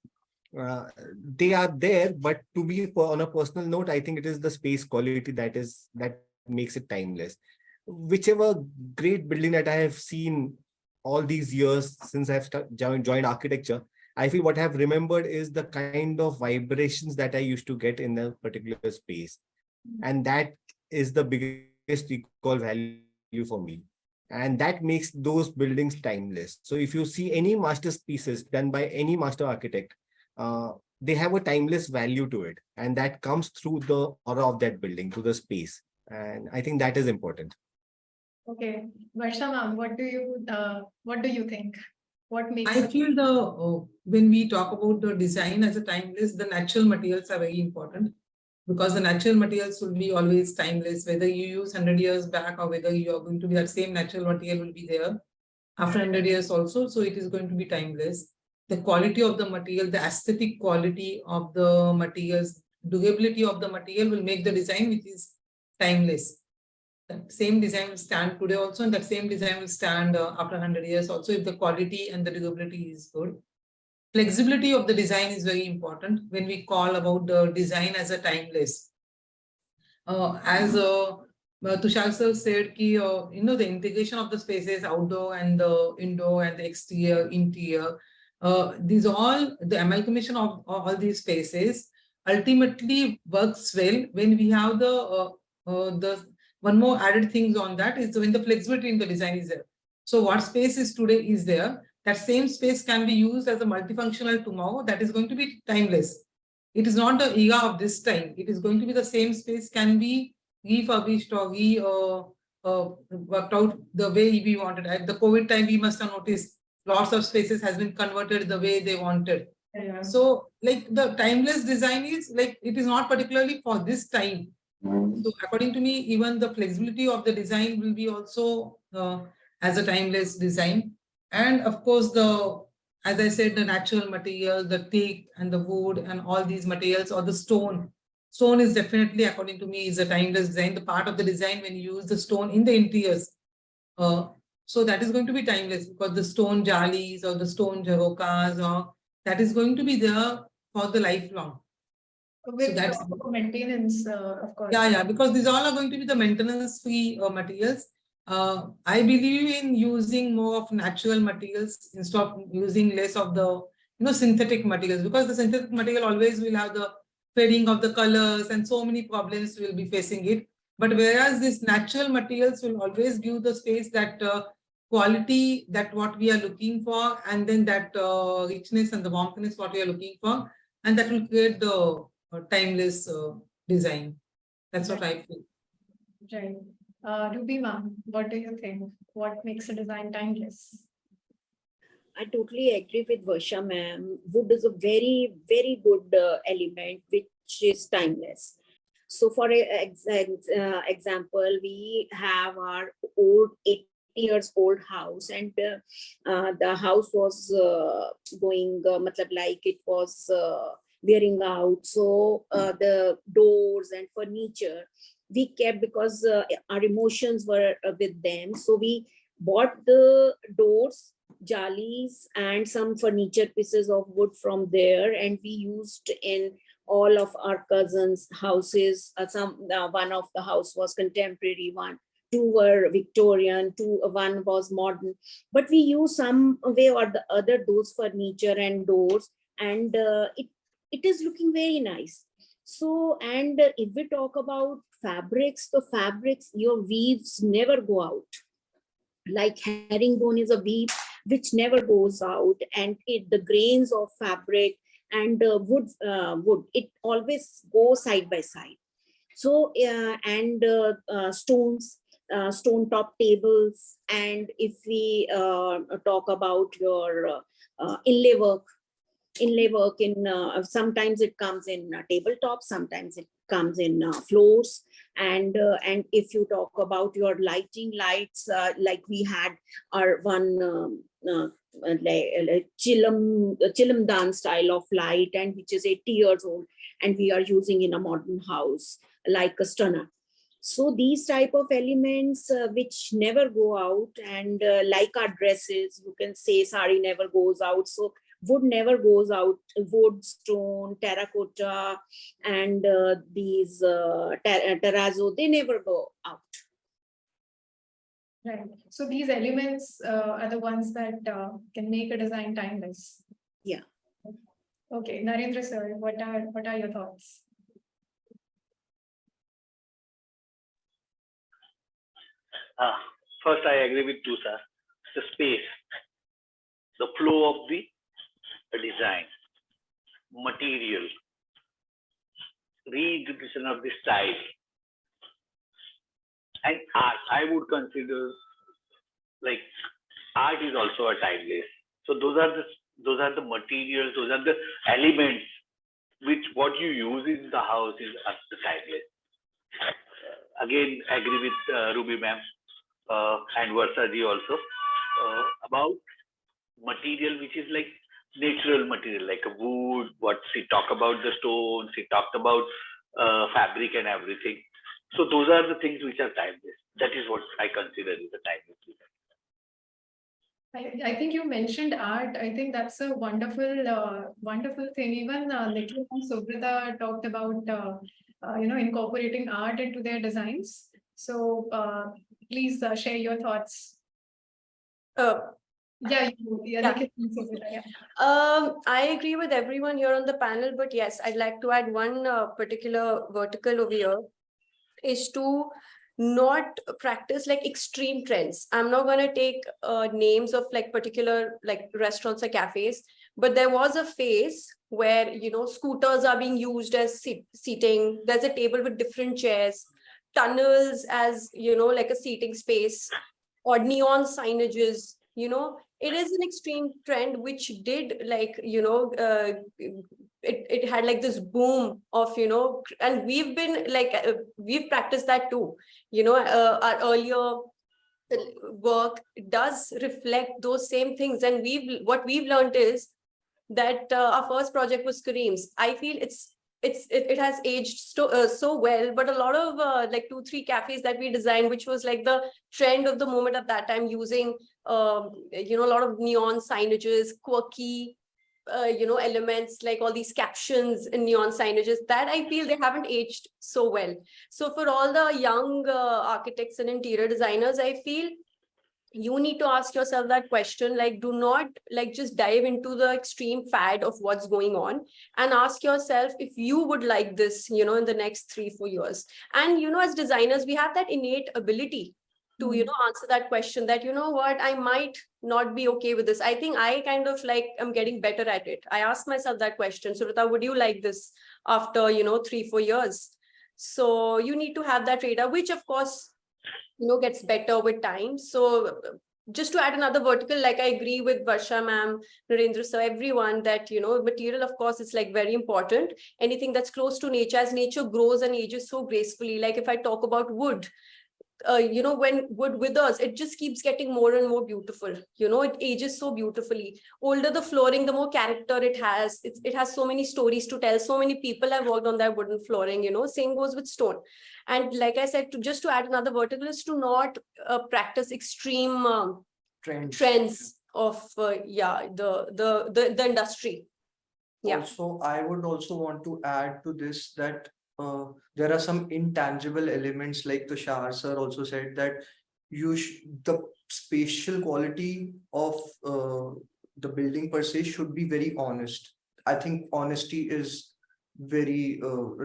They are there, but to be on a personal note, I think it is the space quality that makes it timeless. Whichever great building that I have seen all these years since I've joined architecture, I feel what I have remembered is the kind of vibrations that I used to get in a particular space. And that is the biggest recall value for me. And that makes those buildings timeless. So if you see any masterpieces done by any master architect, they have a timeless value to it. And that comes through the aura of that building, to the space. And I think that is important. Okay, Varsha ma'am, what do you think? What makes I feel when we talk about the design as a timeless, the natural materials are very important, because the natural materials will be always timeless, whether you use 100 years back or whether you are going to be that same natural material will be there after 100 years also. So it is going to be timeless. The quality of the material, the aesthetic quality of the materials, durability of the material will make the design which is timeless. That same design will stand today also, and that same design will stand after 100 years also, if the quality and the durability is good. Flexibility of the design is very important when we call about the design as a timeless. As Tushar sir said, the integration of the spaces, outdoor and the indoor and the exterior, interior, these all, the amalgamation of all these spaces ultimately works well when we have the one more added things on that is when the flexibility in the design is there. So what space is today is there, that same space can be used as a multifunctional tomorrow, that is going to be timeless. It is not the era of this time. It is going to be the same space can be refurbished or worked out the way we wanted. At the COVID time, we must have noticed lots of spaces has been converted the way they wanted. Yeah. So like the timeless design is like, it is not particularly for this time. So according to me, even the flexibility of the design will be also as a timeless design. And of course, as I said, the natural material, the teak and the wood and all these materials, or the stone. Stone is definitely, according to me, is a timeless design. The part of the design when you use the stone in the interiors. So that is going to be timeless, because the stone jalis or the stone jarokas, or that is going to be there for the lifelong. With So that's maintenance, of course. Yeah, because these all are going to be the maintenance-free materials. I believe in using more of natural materials instead of using less of the synthetic materials, because the synthetic material always will have the fading of the colors and so many problems will be facing it. But whereas these natural materials will always give the space that quality that what we are looking for, and then that richness and the warmthness what we are looking for, and that will create the timeless design. That's what I feel. Right. Ruby ma'am, what do you think? What makes a design timeless? I totally agree with Varsha ma'am. Wood is a very, very good element which is timeless. So for example, we have our old 80 years old house, and the house was going, like it was wearing out. So the doors and furniture we kept because our emotions were with them. So we bought the doors, jalis, and some furniture pieces of wood from there, and we used in all of our cousins' houses. One of the house was contemporary, two were Victorian, one was modern. But we use some way or the other those furniture and doors, and it is looking very nice. So, and if we talk about fabrics, the fabrics, your weaves never go out. Like herringbone is a weave which never goes out, and the grains of fabric and wood, it always goes side by side. So, and stones, stone top tables, and if we talk about your inlay work, inlay work in, sometimes it comes in tabletop, sometimes it comes in floors. And if you talk about your lights, like we had our one Chilam dance style of light, and which is 80 years old, and we are using in a modern house like a stunner. So these type of elements which never go out, and like our dresses, you can say sari never goes out. So wood never goes out. Wood, stone, terracotta, and these terrazzo, they never go out. Right. So these elements are the ones that can make a design timeless. Yeah. Okay, Narendra sir, what are your thoughts? First, I agree with Tushar. The space, the flow of the design, material, reinterpretation of the style, and art. I would consider like art is also a timeless. So those are the materials, those are the elements which what you use in the house is the timeless. Again, agree with Ruby ma'am and Varsha ji also about material which is like natural material, like a wood. What she talked about the stones, she talked about fabric and everything. So those are the things which are timeless. That is what I consider is a timeless. I think you mentioned art. I think that's a wonderful thing. Even Nikhil and Suvrita talked about incorporating art into their designs. So please share your thoughts. Yeah, Nikhil and Suvrita, yeah. I agree with everyone here on the panel, but yes, I'd like to add one particular vertical over here, is to not practice like extreme trends. I'm not going to take names of like particular like restaurants or cafes, but there was a phase where, you know, scooters are being used as seating. There's a table with different chairs, tunnels as, you know, like a seating space, or neon signages. You know, it is an extreme trend which did like, you know, it had like this boom of, you know, and we've been like, we've practiced that too. You know, our earlier work does reflect those same things. And what we've learned is that our first project was Kareem's. I feel it has aged so well, but a lot of like 2-3 cafes that we designed, which was like the trend of the moment at that time, using you know, a lot of neon signages, quirky you know, elements, like all these captions in neon signages, that I feel they haven't aged so well. So for all the young architects and interior designers, I feel you need to ask yourself that question, like, do not like just dive into the extreme fad of what's going on, and ask yourself if you would like this, you know, in the next 3-4 years. And, you know, as designers, we have that innate ability to, you know, answer that question, that, you know what, I might not be okay with this. I think I kind of like, I'm getting better at it. I ask myself that question. Suvrita, would you like this after, you know, 3-4 years? So you need to have that radar, which of course, you know, gets better with time. So just to add another vertical, like I agree with Varsha ma'am, Narendra sir, everyone, that, you know, material, of course, is like very important. Anything that's close to nature, as nature grows and ages so gracefully. Like if I talk about wood, you know, when wood withers, it just keeps getting more and more beautiful. You know, it ages so beautifully. Older the flooring, the more character it has. It has so many stories to tell. So many people have worked on that wooden flooring, you know. Same goes with stone. And like I said, just to add another vertical, is to not practice extreme trends of the industry. Yeah. Also, I would also want to add to this that there are some intangible elements, like Tushar sir also said, that the spatial quality of the building per se should be very honest. I think honesty is very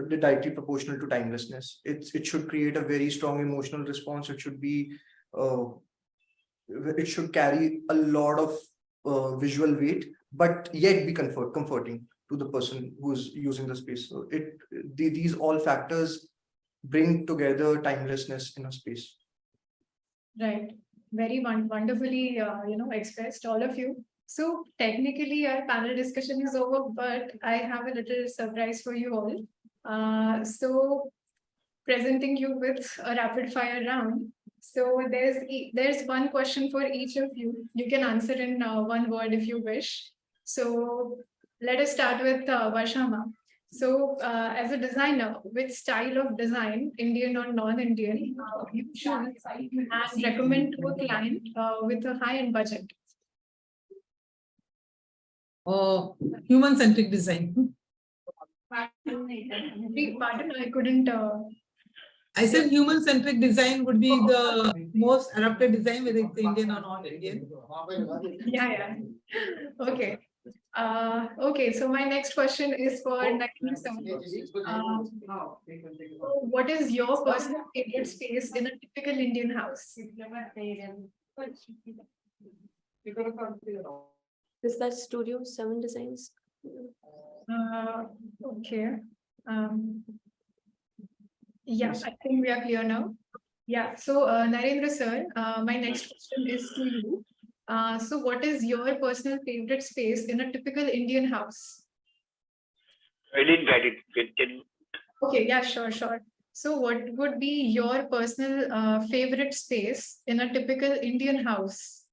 directly proportional to timelessness. It should create a very strong emotional response. It should be it should carry a lot of visual weight, but yet be comforting to the person who's using the space. So these all factors bring together timelessness in a space. Right. Very wonderfully, you know, expressed, all of you. So technically our panel discussion is over, but I have a little surprise for you all. So presenting you with a rapid fire round. So there's one question for each of you. You can answer in one word if you wish. So let us start with Varsha ma'am. So as a designer, which style of design, Indian or non-Indian, you choose and recommend to a client with a high-end budget? Human-centric design. Pardon, I couldn't. I said human-centric design would be the most adapted design, whether it's Indian or non-Indian. Yeah. Okay. Okay, so my next question is for Nikhil sir. What is your personal favorite space in a typical Indian house? Is that Studio 7 Designs? Okay. Yeah, I think we are clear now. Yeah, so Narendra sir, my next question is to you. So what is your personal favorite space in a typical Indian house? I didn't get it. Can Okay, yeah, sure. So what would be your personal favorite space in a typical Indian house?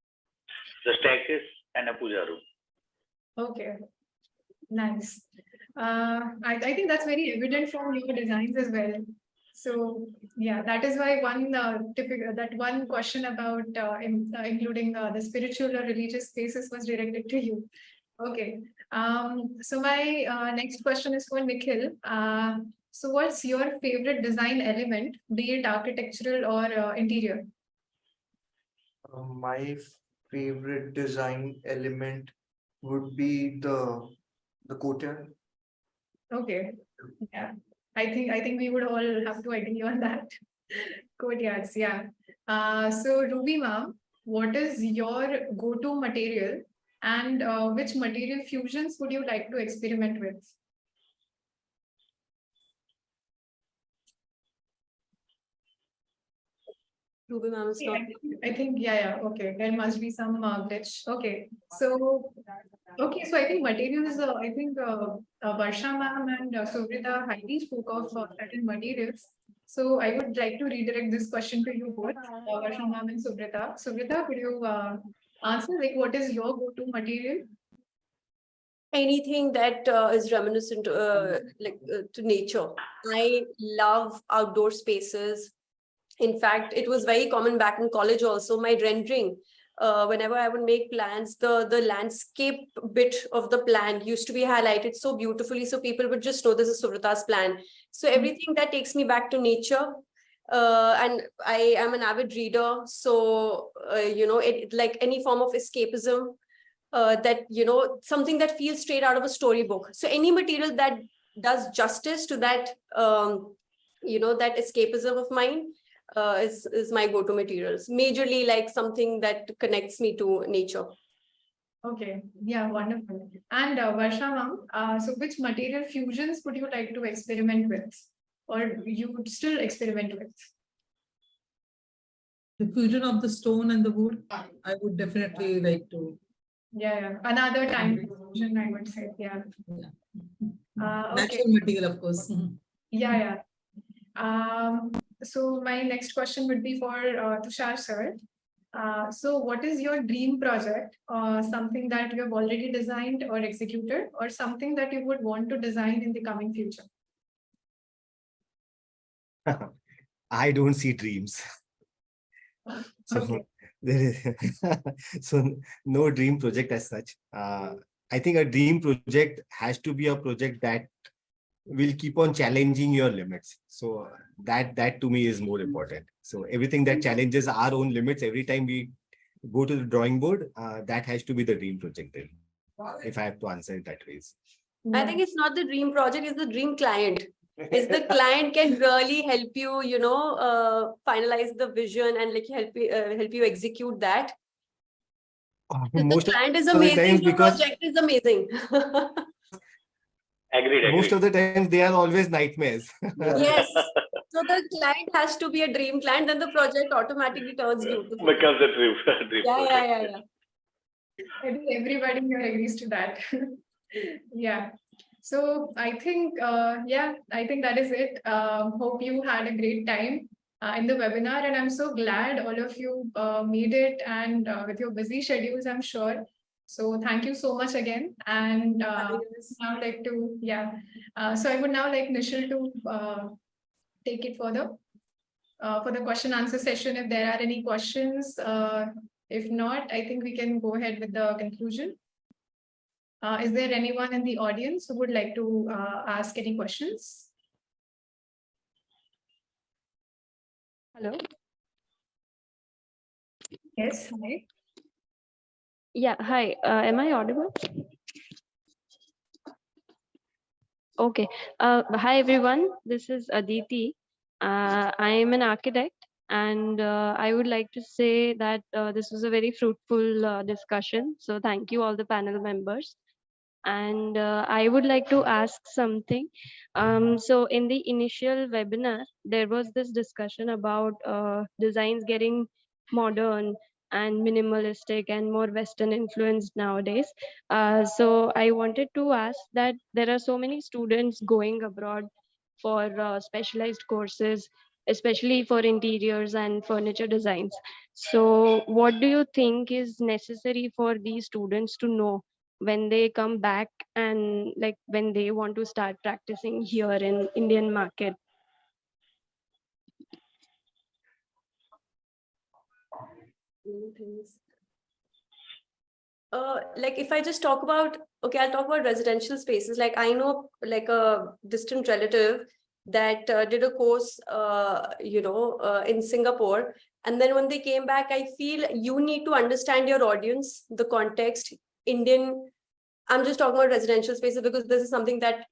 the staircase and a puja room. Okay, nice. I think that's very evident from your designs as well. So yeah, that is why one typical that one question about including the spiritual or religious spaces was directed to you. Okay. So my next question is for Nikhil. So what's your favorite design element, be it architectural or interior? My favorite design element would be the courtyard. Okay. Yeah. I think we would all have to agree on that. Courtyards, yeah. So Ruby ma'am, what is your go-to material and which material fusions would you like to experiment with? Ruby ma'am is not. I think, yeah, okay. There must be some glitch. Okay. So I think materials, I think Varsha ma'am and Suvrita highly spoke of certain materials. So I would like to redirect this question to you both, Varsha ma'am and Suvrita. Suvrita, could you answer, like, what is your go-to material? Anything that is reminiscent to nature. I love outdoor spaces. In fact, it was very common back in college also. My rendering, whenever I would make plans, the landscape bit of the plan used to be highlighted so beautifully, so people would just know this is Suvrita's plan. So everything that takes me back to nature, and I am an avid reader, so it like any form of escapism, that something that feels straight out of a storybook. So any material that does justice to that that escapism of mine is my go-to materials. Majorly like something that connects me to nature. Okay, yeah, wonderful. And Varsha ma'am, so which material fusions would you like to experiment with, or you would still experiment with? The fusion of the stone and the wood, I would definitely like to. Yeah. Another time fusion, I would say. Yeah. Okay. Natural material, of course. Yeah. So my next question would be for Tushar sir. So what is your dream project, something that you have already designed or executed, or something that you would want to design in the coming future? I don't see dreams. So Okay. there is so no dream project as such. I think a dream project has to be a project that will keep on challenging your limits. So that to me is more important. So everything that challenges our own limits every time we go to the drawing board, that has to be the dream project then, if I have to answer it that way. I think it's not the dream project, it's the dream client. Is the client can really help you, finalize the vision and like help you execute that. If Most the client is of the amazing, times, the because project is amazing. Agreed. most of the times they are always nightmares. Yes. So the client has to be a dream client, then the project automatically turns beautiful. Becomes a dream Yeah. project. I think everybody here agrees to that. Yeah. So I think, yeah, I think that is it. Hope you had a great time in the webinar, and I'm so glad all of you made it, and with your busy schedules, I'm sure. So thank you so much again. And now like to, yeah. So I would now like Nikhil to take it further for the question answer session. If there are any questions, if not, I think we can go ahead with the conclusion. Is there anyone in the audience who would like to ask any questions? Hello. Yes, hi. Yeah, hi. Am I audible? Okay. Hi, everyone. This is Aditi. I am an architect, and I would like to say that this was a very fruitful discussion. So thank you, all the panel members. And I would like to ask something. So in the initial webinar, there was this discussion about designs getting modern and minimalistic and more Western influenced nowadays. So I wanted to ask that there are so many students going abroad for specialized courses, especially for interiors and furniture designs. So what do you think is necessary for these students to know when they come back and like when they want to start practicing here in Indian market? Like if I just talk about, okay, I'll talk about residential spaces. Like I know like a distant relative that did a course, in Singapore. And then when they came back, I feel you need to understand your audience, the context, Indian. I'm just talking about residential spaces because this is something that,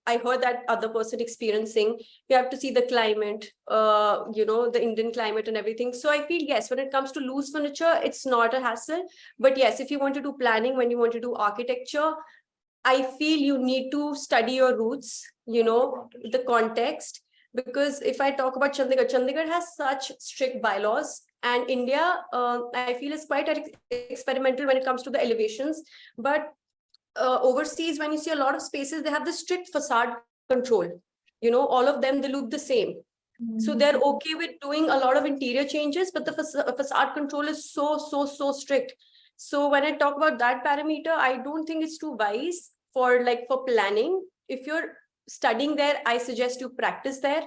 I heard that other person experiencing. You have to see the climate, the Indian climate and everything. So I feel, yes, when it comes to loose furniture, it's not a hassle. But yes, if you want to do planning, when you want to do architecture, I feel you need to study your roots, the context. Because if I talk about Chandigarh has such strict bylaws, and India, I feel is quite experimental when it comes to the elevations. But overseas, when you see a lot of spaces, they have the strict facade control. All of them, they look the same. So they're okay with doing a lot of interior changes, but the facade control is so strict. So when I talk about that parameter, I don't think it's too wise for planning. If you're studying there, I suggest you practice there.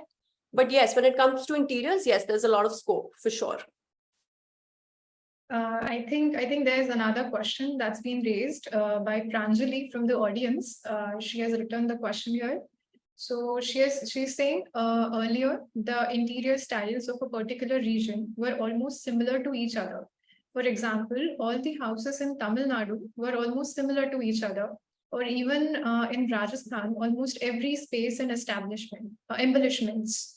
But yes, when it comes to interiors, yes, there's a lot of scope for sure. I think there's another question that's been raised by Pranjali from the audience. She has written the question here. So she's saying earlier the interior styles of a particular region were almost similar to each other. For example, all the houses in Tamil Nadu were almost similar to each other, or even in Rajasthan, almost every space and embellishments.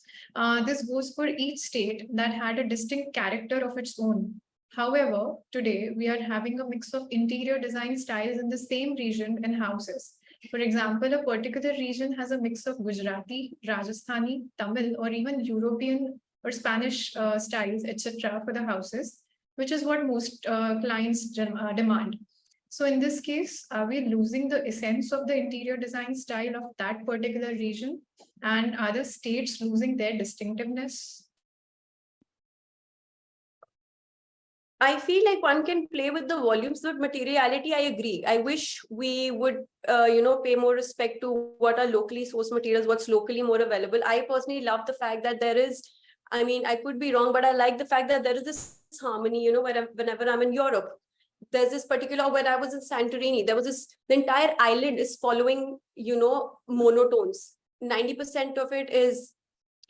This goes for each state that had a distinct character of its own. However, today we are having a mix of interior design styles in the same region and houses. For example, a particular region has a mix of Gujarati, Rajasthani, Tamil, or even European or Spanish styles, etc. for the houses, which is what most clients demand. So in this case, are we losing the essence of the interior design style of that particular region? And are the states losing their distinctiveness? I feel like one can play with the volumes, but materiality, I agree. I wish we would, pay more respect to what are locally sourced materials, what's locally more available. I personally love the fact that there is, I could be wrong, but I like the fact that there is this harmony, whenever I'm in Europe. There's this particular, when I was in Santorini, there was the entire island is following, monotones. 90% of it is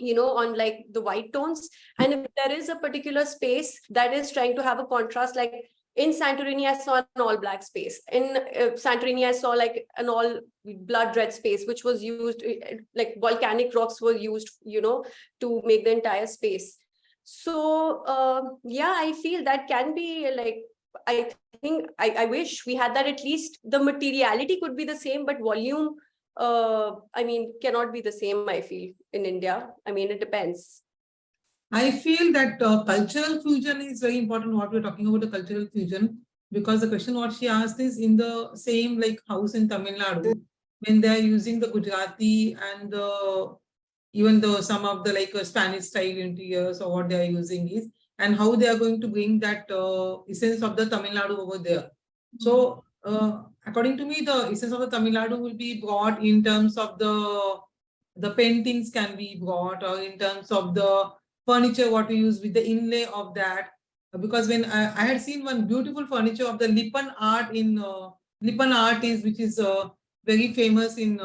on like the white tones. And if there is a particular space that is trying to have a contrast, like in Santorini, I saw an all black space. In Santorini, I saw like an all blood red space, which was used, like volcanic rocks were used, to make the entire space. So yeah, I feel that can be like, I think I wish we had that. At least the materiality could be the same, but volume, cannot be the same, I feel, in India. It depends. I feel that cultural fusion is very important. What we're talking about the cultural fusion, because the question what she asked is in the same like house in Tamil Nadu, when they are using the Gujarati and even though some of the like Spanish style interiors or what they are using is, and how they are going to bring that essence of the Tamil Nadu over there. So according to me, the essence of the Tamil Nadu will be brought in terms of the paintings can be brought, or in terms of the furniture what we use with the inlay of that. Because when I had seen one beautiful furniture of the Lipan art in Lipan art is which is very famous in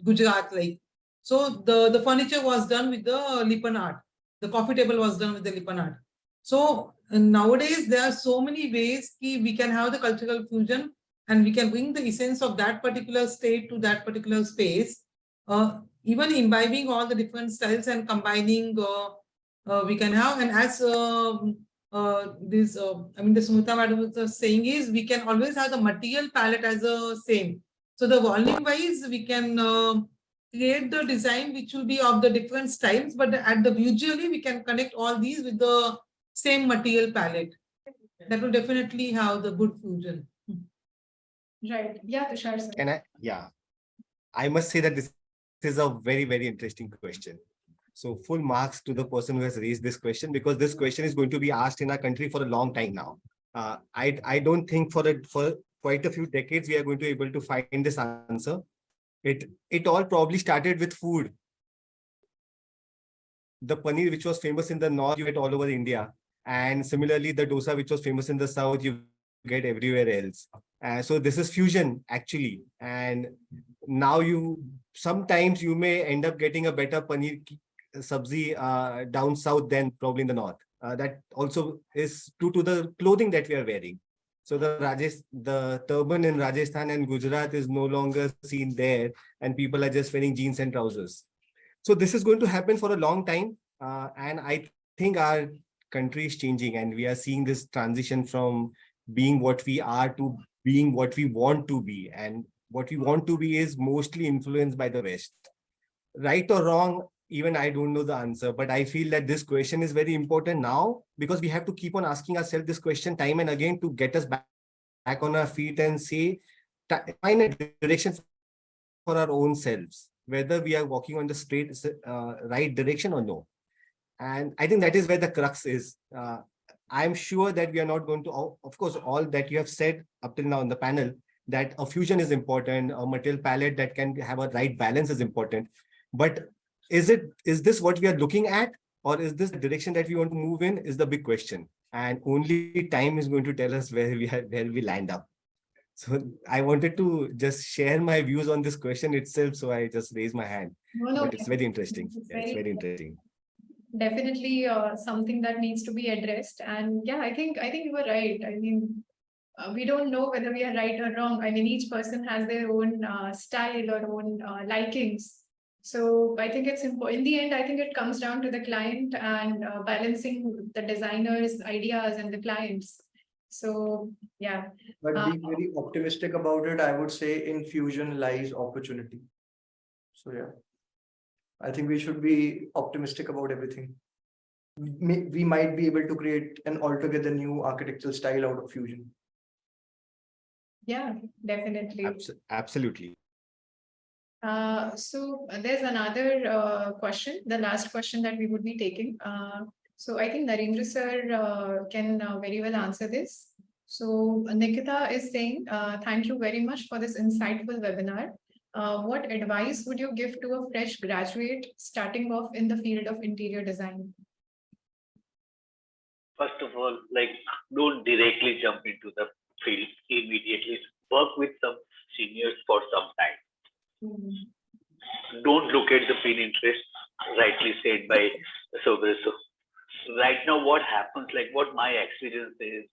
Gujarat, like. So the furniture was done with the Lipan art. The coffee table was done with the Lipan art. So nowadays there are so many ways we can have the cultural fusion, and we can bring the essence of that particular state to that particular space. Even imbibing all the different styles and combining, we can have. And as the Suvrita madam was saying is, we can always have the material palette as a same. So the volume wise, we can create the design which will be of the different styles, but at the visually we can connect all these with the same material palette. That will definitely have the good fusion. Right. Yeah, Tushar sir. And I must say that this is a very, very interesting question. So full marks to the person who has raised this question, because this question is going to be asked in our country for a long time now. I don't think for quite a few decades we are going to be able to find this answer. It all probably started with food. The paneer which was famous in the north, you get all over India, and similarly the dosa which was famous in the south, you get everywhere else. So this is fusion actually, and now sometimes you may end up getting a better paneer sabzi down south than probably in the north. That also is due to the clothing that we are wearing. So the turban in Rajasthan and Gujarat is no longer seen there, and people are just wearing jeans and trousers. So this is going to happen for a long time, and I think our country is changing, and we are seeing this transition from being what we are to being what we want to be, and what we want to be is mostly influenced by the West. Right or wrong, even I don't know the answer, but I feel that this question is very important now, because we have to keep on asking ourselves this question time and again to get us back on our feet and say, find a direction for our own selves, whether we are walking on the straight, right direction or no. And I think that is where the crux is. I'm sure that we are not going to, of course, all that you have said up till now on the panel, that a fusion is important, a material palette that can have a right balance is important. But is this what we are looking at, or is this the direction that we want to move in, is the big question. And only time is going to tell us where we land up. So I wanted to just share my views on this question itself. So I just raised my hand. No, but it's very interesting. It's very interesting. Definitely something that needs to be addressed. And yeah, I think you were right. I mean, we don't know whether we are right or wrong. I mean, each person has their own style or own likings. So I think it's important. In the end, I think it comes down to the client and balancing the designer's ideas and the clients. So yeah. But being very optimistic about it, I would say in fusion lies opportunity. So yeah, I think we should be optimistic about everything. We might be able to create an altogether new architectural style out of fusion. Yeah, definitely. Absolutely. So there's another question, the last question that we would be taking. So I think Narendra sir can very well answer this. So Nikita is saying, thank you very much for this insightful webinar. What advice would you give to a fresh graduate starting off in the field of interior design? First of all, don't directly jump into the field immediately. Work with some seniors for some time. Don't look at the Pinterest, rightly said by Suvrita. Right now, what happens, what my experience is,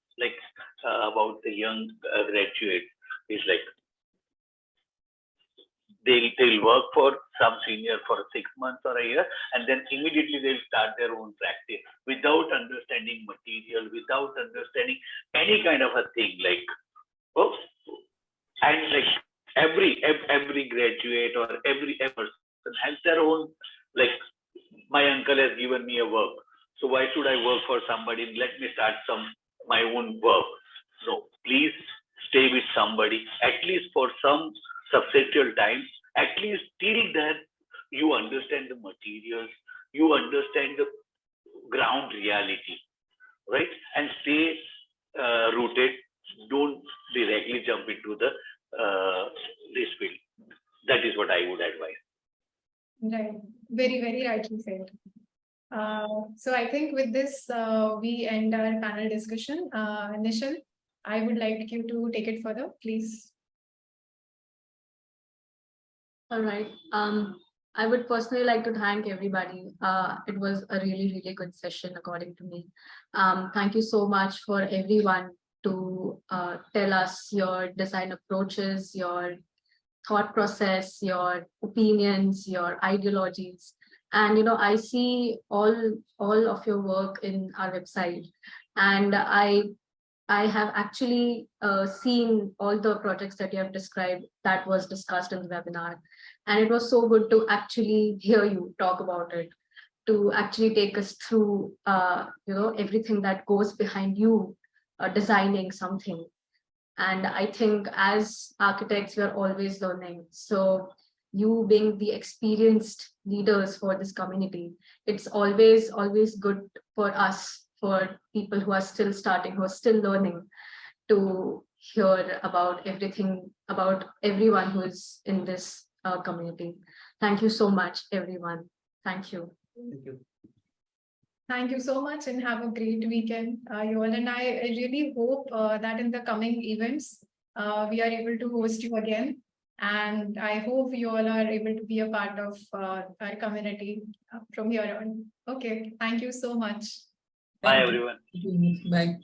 about the young graduate is they'll work for some senior for 6 months or a year, and then immediately they'll start their own practice without understanding material, without understanding any kind of a thing. Every graduate or every person has their own, my uncle has given me a work. So why should I work for somebody? Let me start my own work. No, please stay with somebody, at least for some substantial time, at least till that you understand the materials, you understand the ground reality, right? And stay rooted. Don't directly jump into the this field. That is what I would advise. Right. Very, very rightly said. So I think with this, we end our panel discussion. Nikhil, I would like you to take it further, please. All right. I would personally like to thank everybody. It was a really, really good session, according to me. Thank you so much for everyone to tell us your design approaches, your thought process, your opinions, your ideologies. And I see all of your work in our website, and I have actually seen all the projects that you have described that was discussed in the webinar. And it was so good to actually hear you talk about it, to actually take us through everything that goes behind you designing something. And I think as architects, we are always learning. So you being the experienced leaders for this community, it's always good for us, for people who are still starting, who are still learning, to hear about everything, about everyone who is in this community. Thank you so much, everyone. Thank you. Thank you. Thank you so much and have a great weekend. You all, and I really hope that in the coming events, we are able to host you again. And I hope you all are able to be a part of our community from here on. Okay, thank you so much. Bye, everyone. Bye.